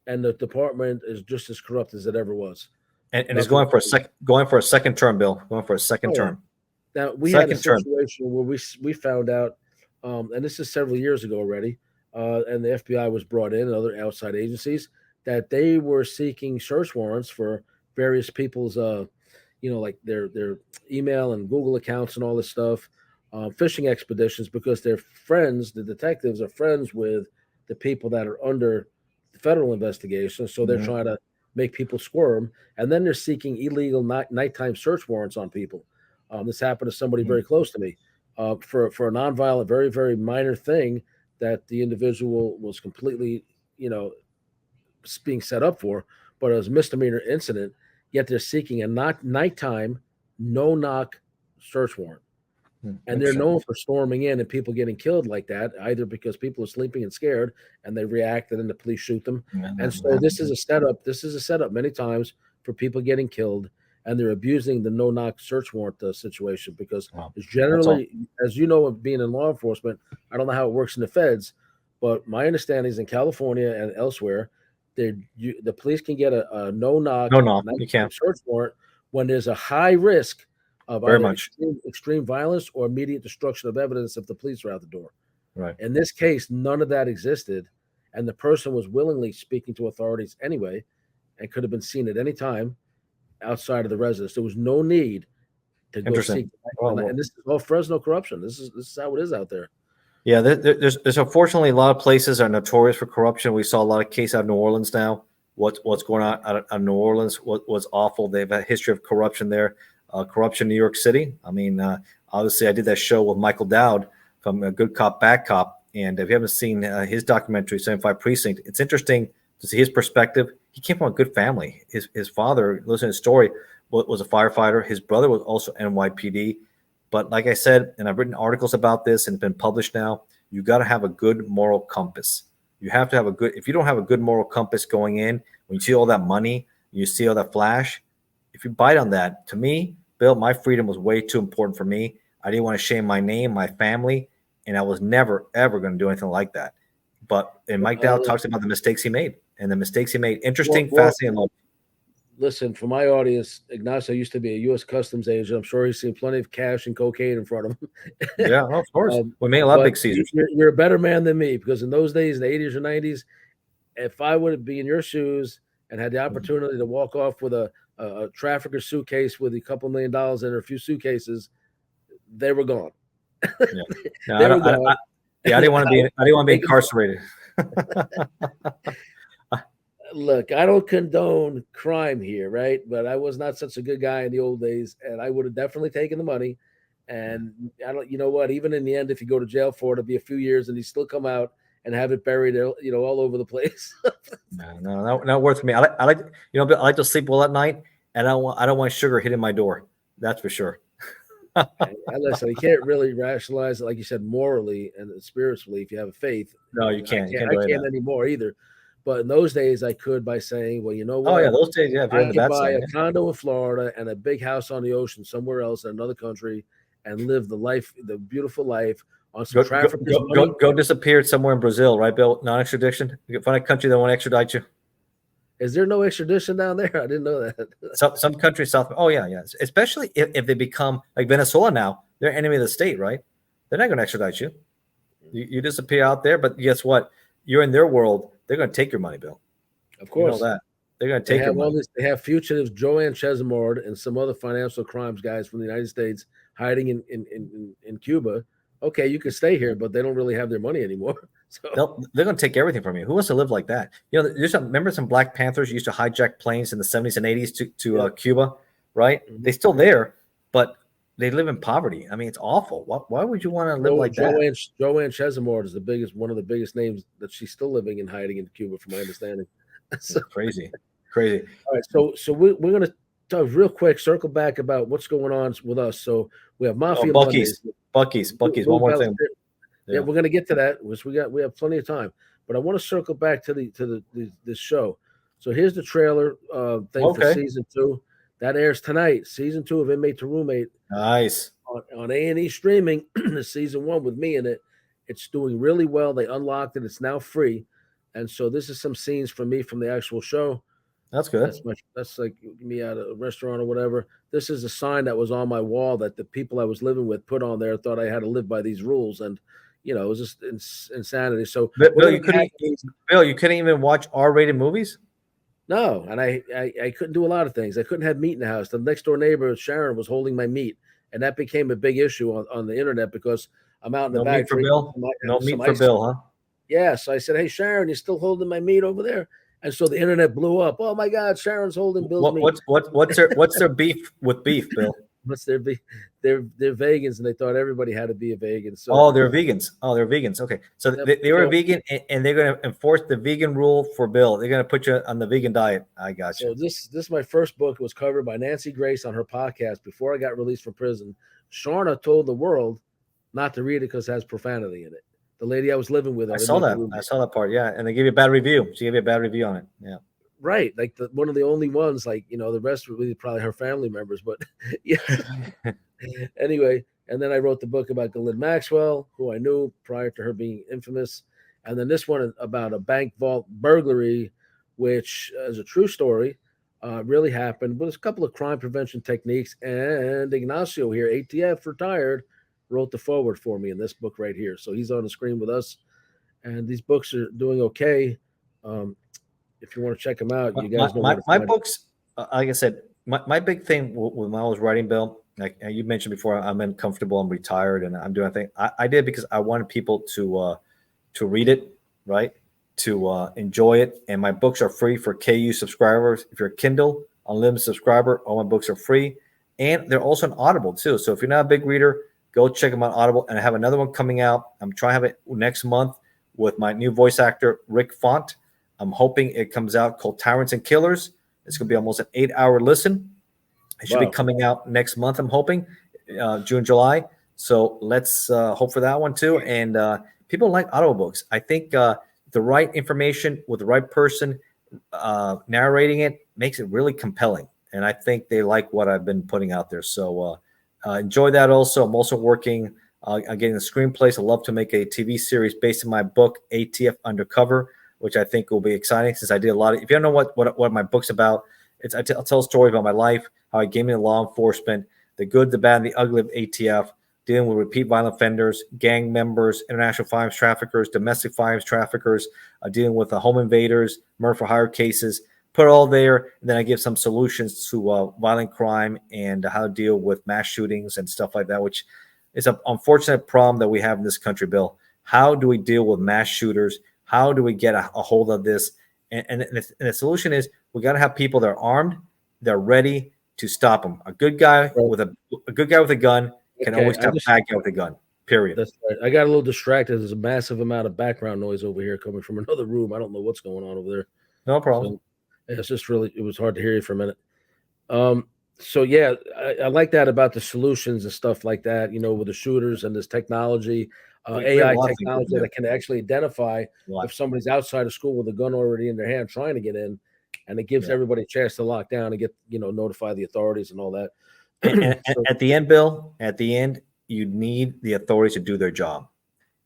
and the department is just as corrupt as it ever was. And he's going for a second term, Bill. Going for a second term. Now we had a situation where we found out, and this is several years ago already, and the FBI was brought in and other outside agencies. that they were seeking search warrants for various people's, like their email and Google accounts and all this stuff, fishing expeditions, because their friends, the detectives, are friends with the people that are under the federal investigation. So they're trying to make people squirm, and then they're seeking illegal nighttime search warrants on people. This happened to somebody very close to me for a nonviolent, very, very minor thing that the individual was completely, being set up for, but it was a misdemeanor incident. Yet they're seeking a nighttime, no knock search warrant. And they're known for storming in and people getting killed like that, either because people are sleeping and scared and they react and then the police shoot them. And so this is a setup. This is a setup many times for people getting killed, and they're abusing the no knock search warrant situation because it's generally, as you know, being in law enforcement, I don't know how it works in the feds, but my understanding is in California and elsewhere, the police can get a no knock you can't search warrant when there's a high risk of very much extreme violence or immediate destruction of evidence if the police are out the door. Right. In this case, none of that existed, and the person was willingly speaking to authorities anyway, and could have been seen at any time outside of the residence. There was no need to go seek. And this is all Fresno corruption. This is how it is out there. Yeah, there's unfortunately a lot of places are notorious for corruption. We saw a lot of cases out of New Orleans now. What's going on out of New Orleans was awful. They have a history of corruption there. Corruption in New York City. I mean, obviously, I did that show with Michael Dowd from Good Cop, Bad Cop. And if you haven't seen his documentary, 75 Precinct, it's interesting to see his perspective. He came from a good family. His father, listen to his story, was a firefighter. His brother was also NYPD. But like I said, and I've written articles about this and been published now, you got to have a good moral compass. You have to have if you don't have a good moral compass going in, when you see all that money, you see all that flash, if you bite on that, to me, Bill, my freedom was way too important for me. I didn't want to shame my name, my family, and I was never, ever going to do anything like that. And Mike Dowd talks about the mistakes he made, and the mistakes he made. Interesting, fascinating. Listen, for my audience, Ignacio used to be a U.S. Customs agent. I'm sure he's seen plenty of cash and cocaine in front of him. Yeah, of course. We made a lot of big Caesars. You're a better man than me, because in those days, in the 80s or 90s, if I would be in your shoes and had the opportunity to walk off with a trafficker suitcase with a couple $1 million in, or a few suitcases, they were gone. I didn't want to be incarcerated. Look, I don't condone crime here, right? But I was not such a good guy in the old days, and I would have definitely taken the money. And I don't, you know what? Even in the end, if you go to jail for it, it'll be a few years, and you still come out and have it buried, all over the place. No, not worth me. I like to sleep well at night, and I don't want sugar hitting my door. That's for sure. Listen, you can't really rationalize it, like you said, morally and spiritually if you have a faith. No, you can't. I can't anymore either. But in those days, I could by saying, well, you know what? Oh, yeah, those days, yeah. I could buy a condo in Florida and a big house on the ocean somewhere else in another country and live the beautiful life on some traffic. Go disappear somewhere in Brazil, right, Bill? Non-extradition? You can find a country that won't extradite you. Is there no extradition down there? I didn't know that. Some countries, Oh, yeah. Especially if they become like Venezuela now, they're enemy of the state, right? They're not going to extradite you. You disappear out there, but guess what? You're in their world. They're going to take your money, Bill. Of course. You know that. They're going to take your money. They have fugitives, Joanne Chesimard and some other financial crimes guys from the United States hiding in Cuba. Okay, you can stay here, but they don't really have their money anymore. So they're going to take everything from you. Who wants to live like that? Remember some Black Panthers used to hijack planes in the 70s and 80s to Cuba, right? Mm-hmm. They're still there, but they live in poverty. I mean, it's awful. Why would you want to live like that? Joanne Chesimard is one of the biggest names that she's still living and hiding in Cuba, from my understanding. So, crazy. All right, so we're going to talk real quick, circle back about what's going on with us. So we have Mafia Buc-ee's. One more thing. Yeah, we're going to get to that. We have plenty of time, but I want to circle back to this show. So here's the trailer thing for season 2 that airs tonight. Season 2 of Inmate to Roommate. Nice on A&E streaming. Season 1 with me in it. It's doing really well. They unlocked it. It's now free, and so this is some scenes from me from the actual show. That's good. That's like me at a restaurant or whatever. This is a sign that was on my wall that the people I was living with put on there. Thought I had to live by these rules, and it was just insanity. So Bill, you couldn't even watch R-rated movies? No, and I couldn't do a lot of things. I couldn't have meat in the house. The next door neighbor, Sharon, was holding my meat, and that became a big issue on the internet because I'm out in the No back meat for drinking Bill. No some meat for ice. Bill, huh? Yeah, so I said, "Hey, Sharon, you're still holding my meat over there?" And so the internet blew up. Oh my God, Sharon's holding Bill's meat. What's their beef with beef, Bill? What's their be? They're vegans, and they thought everybody had to be a vegan. So Oh, they're vegans. Oh, they're vegans. Okay, so Yep. they were So- vegan, and they're going to enforce the vegan rule for Bill. They're going to put you on the vegan diet. I got So you. this is my first book. It was covered by Nancy Grace on her podcast before I got released from prison. Sharna told the world not to read it because it has profanity in it. The lady I was living with, I saw that part. Yeah, and they gave you a bad review. She gave you a bad review on it. Yeah. Right, like one of the only ones. Like the rest were really probably her family members. But yeah. Anyway, and then I wrote the book about Ghislaine Maxwell, who I knew prior to her being infamous, and then this one about a bank vault burglary, which is a true story, really happened. But it's a couple of crime prevention techniques, and Ignacio here, ATF retired, wrote the forward for me in this book right here. So he's on the screen with us, and these books are doing okay. If you want to check them out, you guys know my books. Like I said, my big thing when I was writing, Bill, like you mentioned before, I'm uncomfortable. I'm retired, and I'm doing a thing. I did because I wanted people to read it, right? To enjoy it. And my books are free for KU subscribers. If you're a Kindle Unlimited subscriber, all my books are free, and they're also on Audible too. So if you're not a big reader, go check them out on Audible. And I have another one coming out. I'm trying to have it next month with my new voice actor Rick Font. I'm hoping it comes out called Tyrants and Killers. It's going to be almost an 8-hour listen. It should be coming out next month, I'm hoping, June, July. So let's hope for that one too. And people like audiobooks. I think the right information with the right person narrating it makes it really compelling. And I think they like what I've been putting out there. So enjoy that also. I'm also working on getting the screenplays. I'd love to make a TV series based on my book, ATF Undercover, which I think will be exciting since I did a lot of, if you don't know what my book's about, I'll tell a story about my life, how I came into law enforcement, the good, the bad, and the ugly of ATF, dealing with repeat violent offenders, gang members, international firearms traffickers, domestic firearms traffickers, dealing with home invaders, murder for hire cases, put it all there. And then I give some solutions to violent crime and how to deal with mass shootings and stuff like that, which is an unfortunate problem that we have in this country, Bill. How do we deal with mass shooters? How do we get a hold of this? And the solution is we got to have people that are armed, they're ready to stop them. A good guy with a gun can always stop a bad guy with a gun. Period. That's right. I got a little distracted. There's a massive amount of background noise over here coming from another room. I don't know what's going on over there. No problem. So, it's just really, it was hard to hear you for a minute. So yeah, I like that about the solutions and stuff like that, with the shooters and this technology, AI technology that can actually identify if somebody's outside of school with a gun already in their hand trying to get in, and it gives everybody a chance to lock down and get, notify the authorities and all that. And at the end, Bill, you need the authorities to do their job.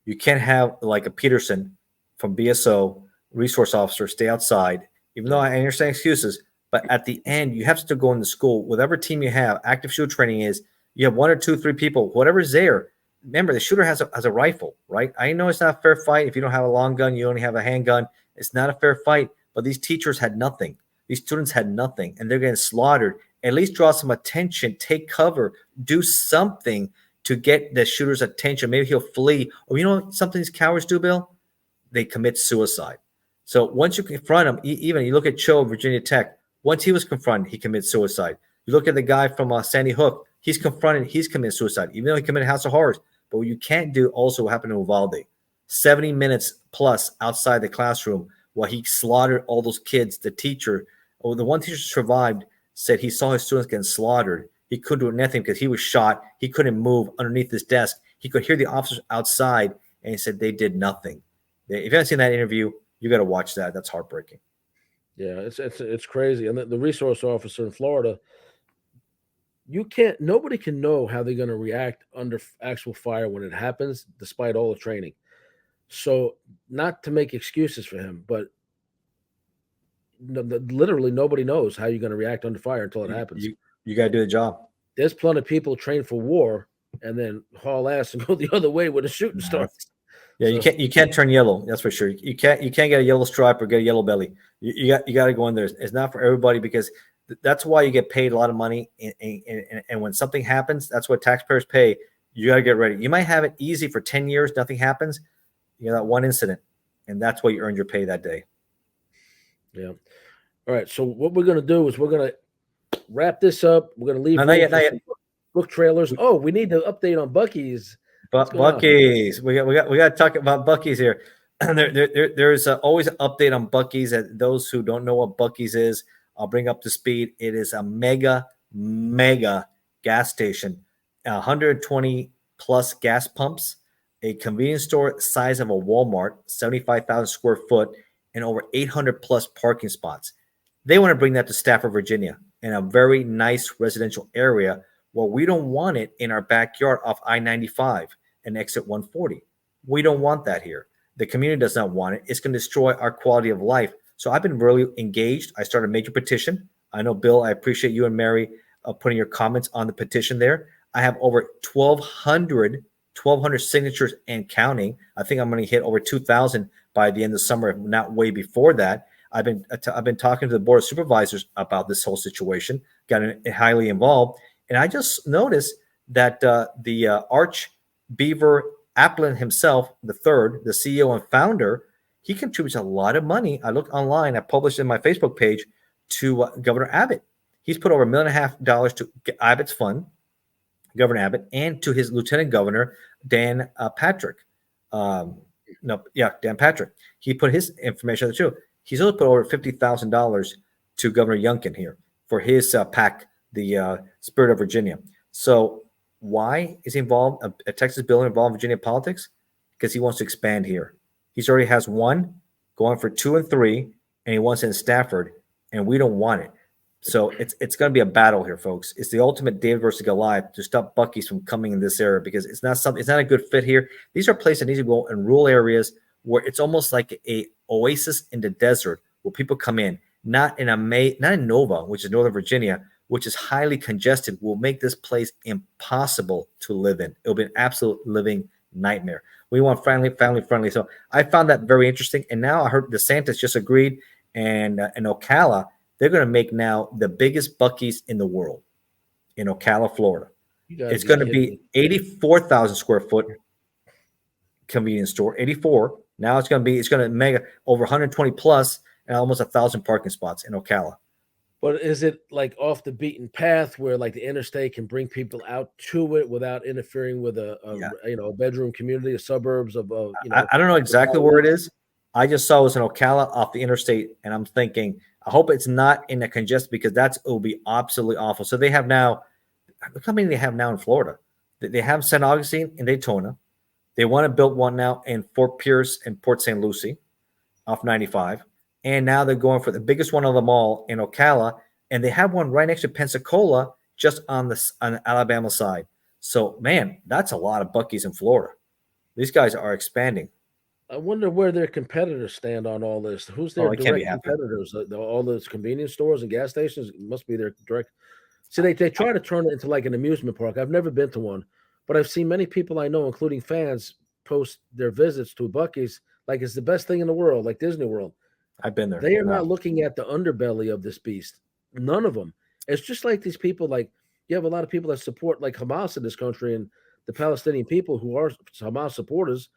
You can't have like a Peterson from BSO resource officer stay outside, even though I understand excuses. But at the end, you have to go into school. Whatever team you have, active shooter training is, you have 1 or 2, 3 people, whatever's there. Remember, the shooter has a rifle, right? I know it's not a fair fight. If you don't have a long gun, you only have a handgun. It's not a fair fight. But these teachers had nothing. These students had nothing, and they're getting slaughtered. At least draw some attention, take cover, do something to get the shooter's attention. Maybe he'll flee. Or you know what something these cowards do, Bill? They commit suicide. So once you confront him, even you look at Cho, Virginia Tech, once he was confronted, he committed suicide. You look at the guy from Sandy Hook, he's confronted, he's committed suicide, even though he committed House of Horrors. But what you can't do also what happened to Uvalde. 70 minutes plus outside the classroom while he slaughtered all those kids. The teacher, the one teacher survived, said he saw his students getting slaughtered. He couldn't do anything because he was shot. He couldn't move underneath his desk. He could hear the officers outside, and he said they did nothing. If you haven't seen that interview, you got to watch that. That's heartbreaking. Yeah, it's crazy. And the resource officer in Florida, nobody can know how they're going to react under actual fire when it happens, despite all the training. So not to make excuses for him, but literally nobody knows how you're going to react under fire until it happens. You got to do the job. There's plenty of people trained for war and then haul ass and go the other way when the shooting starts. Yeah, So, you can't turn yellow. That's for sure. You can't get a yellow stripe or get a yellow belly. You got to go in there. It's not for everybody because that's why you get paid a lot of money. And when something happens, that's what taxpayers pay. You got to get ready. You might have it easy for 10 years, nothing happens. You know, that one incident, and that's why you earned your pay that day. yeah. All right. So what we're gonna do is we're gonna wrap this up. We're gonna leave No, room not for yet. some book trailers. Oh, we need to update on Buc-ee's. What's But going on? Buc-ee's, we got to talk about Buc-ee's here. There's always an update on Buc-ee's. Those who don't know what Buc-ee's is, I'll bring up to speed. It is a mega gas station, 120 plus gas pumps, a convenience store size of a Walmart, 75,000 square foot, and over 800 plus parking spots. They want to bring that to Stafford, Virginia, in a very nice residential area where we don't want it in our backyard off I-95 and exit 140. We don't want that here. The community does not want it. It's going to destroy our quality of life. So I've been really engaged. I started a major petition. I know, Bill, I appreciate you and Mary putting your comments on the petition there. I have over 1,200 signatures and counting. I think I'm going to hit over 2,000 by the end of the summer, if not way before that. I've been talking to the board of supervisors about this whole situation, got highly involved, and I just noticed that the Arch Beaver Applin himself, the third, the CEO and founder, he contributes a lot of money. I looked online, I published in my Facebook page to Governor Abbott. He's put over $1.5 million to Abbott's fund, Governor Abbott, and to his lieutenant governor, Dan Patrick. Dan Patrick. He put his information there too. He's also put over $50,000 to Governor Youngkin here for his PAC, the Spirit of Virginia. So why is he involved, a Texas bill involved in Virginia politics? Because he wants to expand here. He already has one, going for 2 and 3, and he wants it in Stafford, and we don't want it. So it's going to be a battle here, folks. It's the ultimate David versus Goliath to stop Buc-ee's from coming in this area because it's not a good fit here. These are places that need to go in rural areas where it's almost like a oasis in the desert where people come in, not in Nova, which is Northern Virginia, which is highly congested, will make this place impossible to live in. It'll be an absolute living nightmare. We want family friendly. So I found that very interesting. And now I heard DeSantis just agreed, and in Ocala, they're going to make now the biggest Buc-ee's in the world in Ocala, Florida. It's going to be 84,000 square foot convenience store, 84. Now it's going to mega over 120 plus and almost 1,000 parking spots in Ocala. But is it like off the beaten path where like the interstate can bring people out to it without interfering with a bedroom community, a suburbs of I don't know exactly where it is. I just saw it was in Ocala off the interstate, and I'm thinking, I hope it's not in a congested because it will be absolutely awful. So they have now, look how many they have now in Florida. They have St. Augustine and Daytona. They want to build one now in Fort Pierce and Port St. Lucie off 95. And now they're going for the biggest one of them all in Ocala. And they have one right next to Pensacola just on the Alabama side. So, man, that's a lot of Buc-ee's in Florida. These guys are expanding. I wonder where their competitors stand on all this. Who's their direct competitors? All those convenience stores and gas stations must be their direct. See, they try to turn it into like an amusement park. I've never been to one, but I've seen many people I know, including fans, post their visits to Buc-ee's like it's the best thing in the world, like Disney World. I've been there. They are not looking at the underbelly of this beast. None of them. It's just like these people, like you have a lot of people that support like Hamas in this country and the Palestinian people who are Hamas supporters.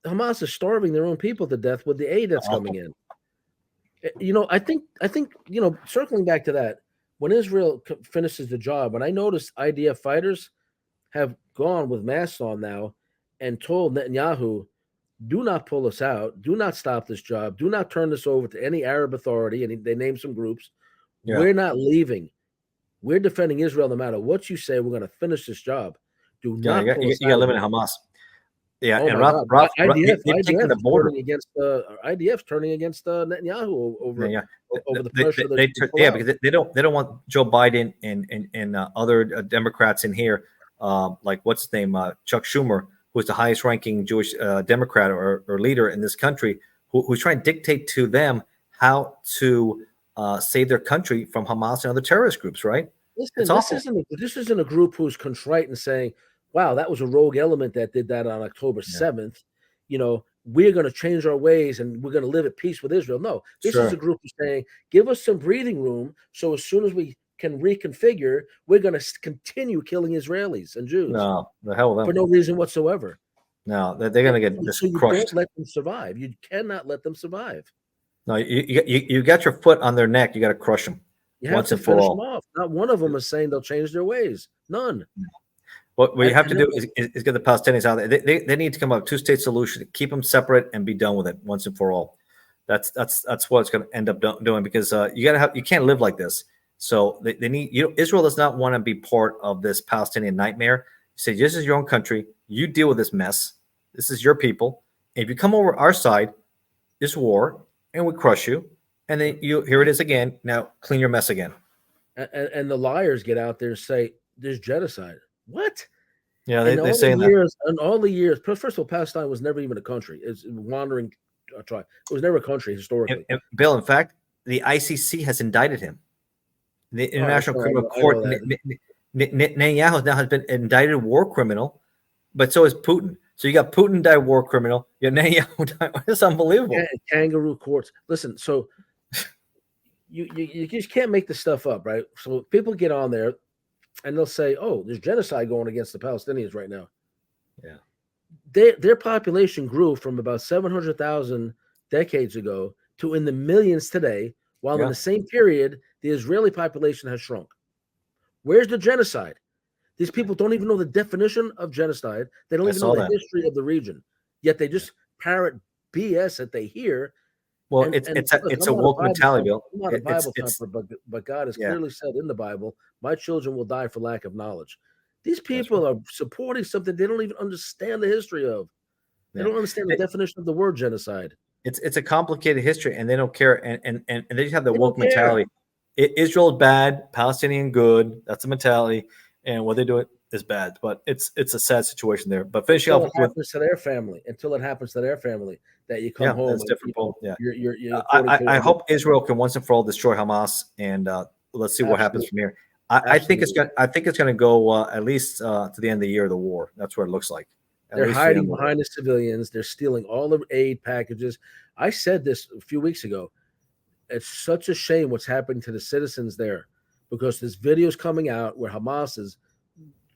Hamas is starving their own people to death with the aid that's coming in. I think, circling back to that, when Israel finishes the job, and I noticed IDF fighters have gone with masks on now and told Netanyahu, do not pull us out. Do not stop this job. Do not turn this over to any Arab authority. And they name some groups. Yeah. We're not leaving. We're defending Israel no matter what you say. We're going to finish this job. Do not pull us out. You got to limit Hamas. Yeah, and IDF's turning against Netanyahu over the pressure. Because they don't want Joe Biden and other Democrats in here, like what's his name, Chuck Schumer, who's the highest ranking Jewish Democrat or leader in this country, who's trying to dictate to them how to save their country from Hamas and other terrorist groups, right? Listen, this isn't a group who's contrite and saying, wow, that was a rogue element that did that on October 7th. You know, we're going to change our ways and we're going to live at peace with Israel. No, this is a group who's saying, give us some breathing room. So as soon as we can reconfigure, we're going to continue killing Israelis and Jews. No, the hell with them. For no reason whatsoever. No, they're going to get so you crushed. Don't let them survive. You cannot let them survive. No, you got your foot on their neck. You got to crush them. You have to finish them off. Not one of them is saying they'll change their ways. None. What you have to do is get the Palestinians out there. They need to come up with a two-state solution, keep them separate, and be done with it once and for all. That's what it's going to end up doing, because you can't live like this. So they need Israel does not want to be part of this Palestinian nightmare. Say, this is your own country. You deal with this mess. This is your people. And if you come over our side, this war, and we crush you, and then here it is again. Now clean your mess again. And the liars get out there and say there's genocide. What? Yeah, they're saying that. In all the years, first of all, Palestine was never even a country. It's a wandering tribe. It was never a country historically. And Bill, in fact, the ICC has indicted him. The International Criminal Court, Netanyahu now has been indicted war criminal, but so is Putin. So you got Putin indicted war criminal. You got Netanyahu. It's unbelievable. Kangaroo courts. Listen, so you just can't make this stuff up, right? So people get on there and they'll say, "Oh, there's genocide going against the Palestinians right now." Yeah, their population grew from about 700,000 decades ago to in the millions today, while in the same period the Israeli population has shrunk. Where's the genocide? These people don't even know the definition of genocide. They don't even know the history of the region. Yet they just parrot BS that they hear. Well, it's a woke mentality, Bill. I'm not a Bible thumper, but God has clearly said in the Bible, "My children will die for lack of knowledge." These people are supporting something they don't even understand the history of. They don't understand the definition of the word genocide. It's a complicated history, and they don't care. And they just have the woke mentality. Israel is bad, Palestinian good. That's the mentality, and what they do is bad. But it's a sad situation there. But finishing off with to their family, until it happens to their family, that you come home. That's different. You're I hope Israel can once and for all destroy Hamas, and let's see what happens from here. I think it's going to go at least to the end of the year of the war. That's what it looks like. They're hiding behind the civilians. They're stealing all the aid packages. I said this a few weeks ago. It's such a shame what's happening to the citizens there, because this video is coming out where Hamas is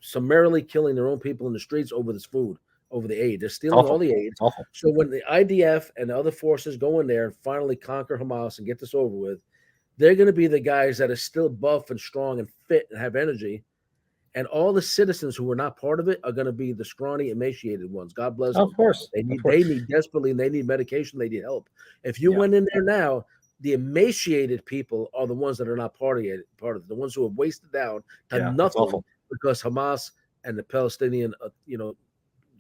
summarily killing their own people in the streets over this food, over the aid. They're stealing all the aid. So when the IDF and the other forces go in there and finally conquer Hamas and get this over with, they're going to be the guys that are still buff and strong and fit and have energy. And all the citizens who are not part of it are going to be the scrawny, emaciated ones. God bless them. Of course. They need desperately, and they need medication. They need help. If you went in there now, the emaciated people are the ones that are not part of it. The ones who have wasted down to nothing because Hamas and the Palestinian,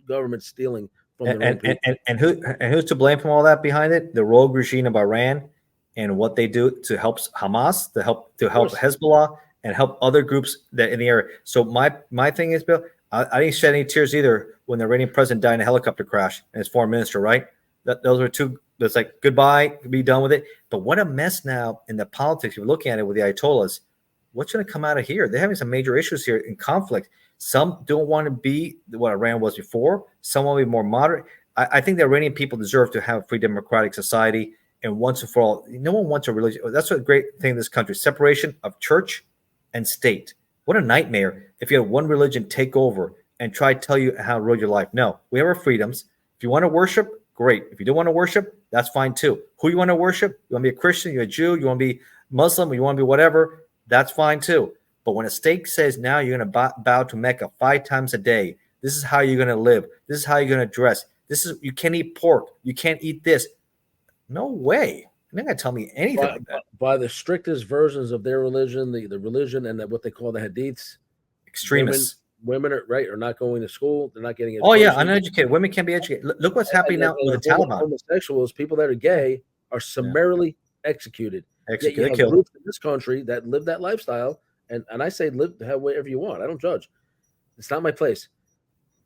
government stealing from their own people. And who's to blame from all that behind it? The rogue regime of Iran and what they do to help Hamas, to help Hezbollah, and help other groups that in the area. So my thing is, Bill, I didn't shed any tears either when the Iranian president died in a helicopter crash and his foreign minister, right? Those are two. That's like goodbye, be done with it. But what a mess now in the politics. You're looking at it with the Ayatollahs. What's going to come out of here? They're having some major issues here in conflict. Some don't want to be what Iran was before. Some want to be more moderate. I think the Iranian people deserve to have a free democratic society. And once and for all, no one wants a religion. That's a great thing in this country. Separation of church and state. What a nightmare if you had one religion take over and try to tell you how to rule your life. No, we have our freedoms. If you want to worship, great. If you don't want to worship, that's fine too. Who you want to worship? You want to be a Christian, you're a Jew, you want to be Muslim, you want to be whatever, that's fine too. But when a state says now you're going to bow to Mecca 5 times a day, this is how you're going to live, this is how you're going to dress, you can't eat pork, you can't eat this. No way. You're not going to tell me anything like that. By the strictest versions of their religion, the religion and what they call the hadiths, extremists. Women are not going to school. They're not getting education. Oh, yeah, uneducated. Women can't be educated. Look what's happening now with the Taliban. Homosexuals, people that are gay, are summarily executed. Executed. You have groups in this country that live that lifestyle, and I say live however you want. I don't judge. It's not my place.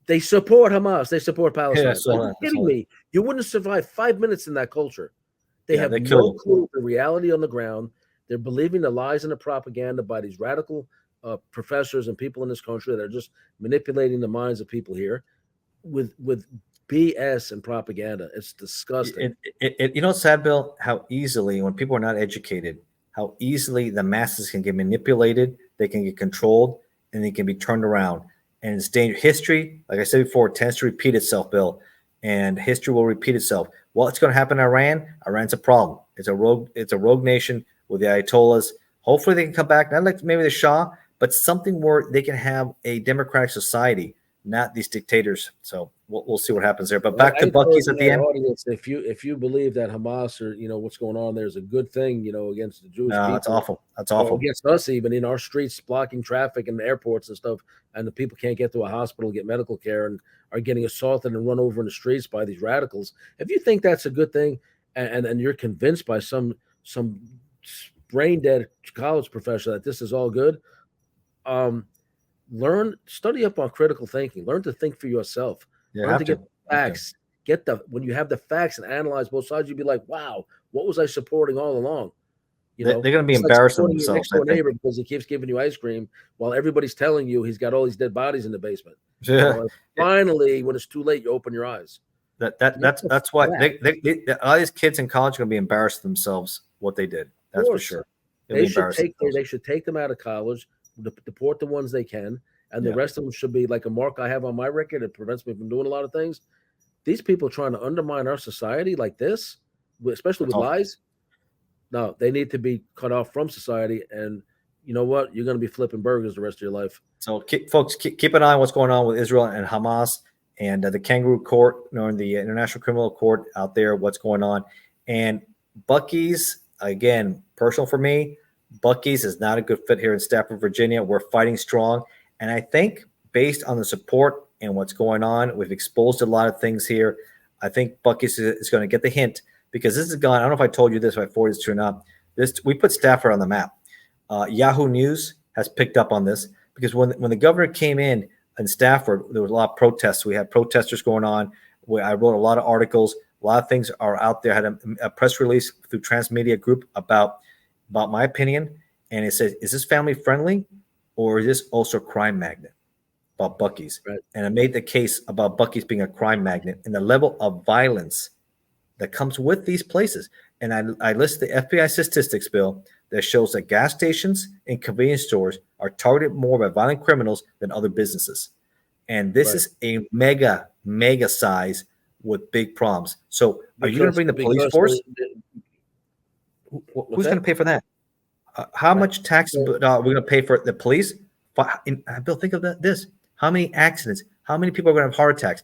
They support Hamas. They support Palestine. Are you kidding me? You wouldn't survive 5 minutes in that culture. They have no clue of the reality on the ground. They're believing the lies and the propaganda by these radical professors and people in this country that are just manipulating the minds of people here with BS and propaganda. It's disgusting. You know, sad, Bill, how easily, when people are not educated, how easily the masses can get manipulated, they can get controlled, and they can be turned around. And it's dangerous. History, like I said before, tends to repeat itself, Bill, and history will repeat itself. What's going to happen in Iran? Iran's a problem. It's a rogue nation with the Ayatollahs. Hopefully they can come back, not like maybe the Shah, but something where they can have a democratic society, not these dictators. So we'll see what happens there. But back to Buc-ee's at the end. Audience, if you believe that Hamas or what's going on there is a good thing, against the Jewish people. That's awful. That's awful. Against us, even in our streets, blocking traffic in the airports and stuff, and the people can't get to a hospital, get medical care, and are getting assaulted and run over in the streets by these radicals. If you think that's a good thing, and you're convinced by some brain dead college professor that this is all good, study up on critical thinking. Learn to think for yourself. Learn to get facts. When you have the facts and analyze both sides, you'd be like, wow, what was I supporting all along? They're going to be embarrassed of themselves. Next door neighbor because he keeps giving you ice cream while everybody's telling you he's got all these dead bodies in the basement. Yeah. Finally, when it's too late, you open your eyes. That's why all these kids in college are going to be embarrassed of themselves what they did. That's for sure. They should take them out of college, deport the ones they can, and the rest of them should be like a mark I have on my record. It prevents me from doing a lot of things. These people trying to undermine our society like this, especially with lies. No, they need to be cut off from society. And you know what? You're going to be flipping burgers the rest of your life. So, folks, keep an eye on what's going on with Israel and Hamas and the Kangaroo Court, and the International Criminal Court out there, what's going on. And Buc-ee's, again, personal for me, Buc-ee's is not a good fit here in Stafford, Virginia. We're fighting strong. And I think based on the support and what's going on, we've exposed a lot of things here. I think Buc-ee's is going to get the hint, because this is gone. I don't know if I told you this, if I forwarded this to you or not. We put Stafford on the map. Yahoo News has picked up on this, because when the governor came in Stafford, there was a lot of protests. We had protesters going on. I wrote a lot of articles. A lot of things are out there. I had a press release through Transmedia Group about my opinion. And it says, is this family friendly, or is this also a crime magnet? About Buc-ee's. Right. And I made the case about Buc-ee's being a crime magnet and the level of violence that comes with these places. And I list the FBI statistics, Bill, that shows that gas stations and convenience stores are targeted more by violent criminals than other businesses. And this is a mega size with big problems. So are you going to bring the police force? Who's going to pay for that? How much tax are we going to pay for the police? Bill, think of this. How many accidents? How many people are going to have heart attacks?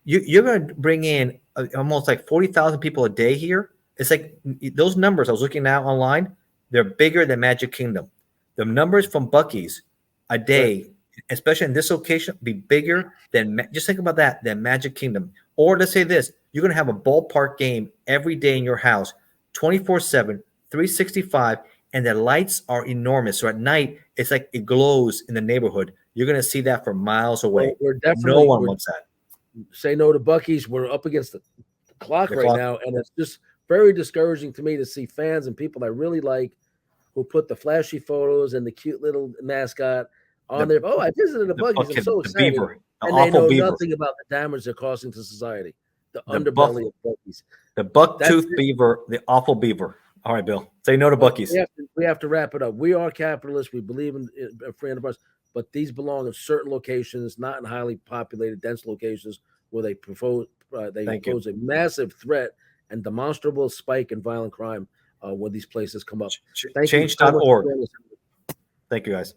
You're going to bring in almost like 40,000 people a day here. It's like those numbers I was looking now online, they're bigger than Magic Kingdom. The numbers from Buc-ee's a day, especially in this location, be bigger than, just think about that, than Magic Kingdom. Or let's say this, you're going to have a ballpark game every day in your house, 24/7, 365, and the lights are enormous. So at night, it's like it glows in the neighborhood. You're going to see that from miles away. No one wants that. Say no to Buc-ee's. We're up against the clock right now, and it's just very discouraging to me to see fans and people I really like who put the flashy photos and the cute little mascot on there. Oh, I visited the Buc-ee's. I'm so excited. Beaver, and they know nothing about the damage they're causing to society. The underbelly of Buc-ee's. The buck-toothed beaver, the awful beaver. All right, Bill. Say no to Buc-ee's. We have to wrap it up. We are capitalists. We believe in free enterprise, but these belong in certain locations, not in highly populated, dense locations where they pose a massive threat and demonstrable spike in violent crime when these places come up. Change.org. Thank you, guys.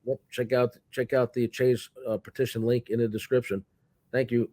Yep. Check out the Change petition link in the description. Thank you.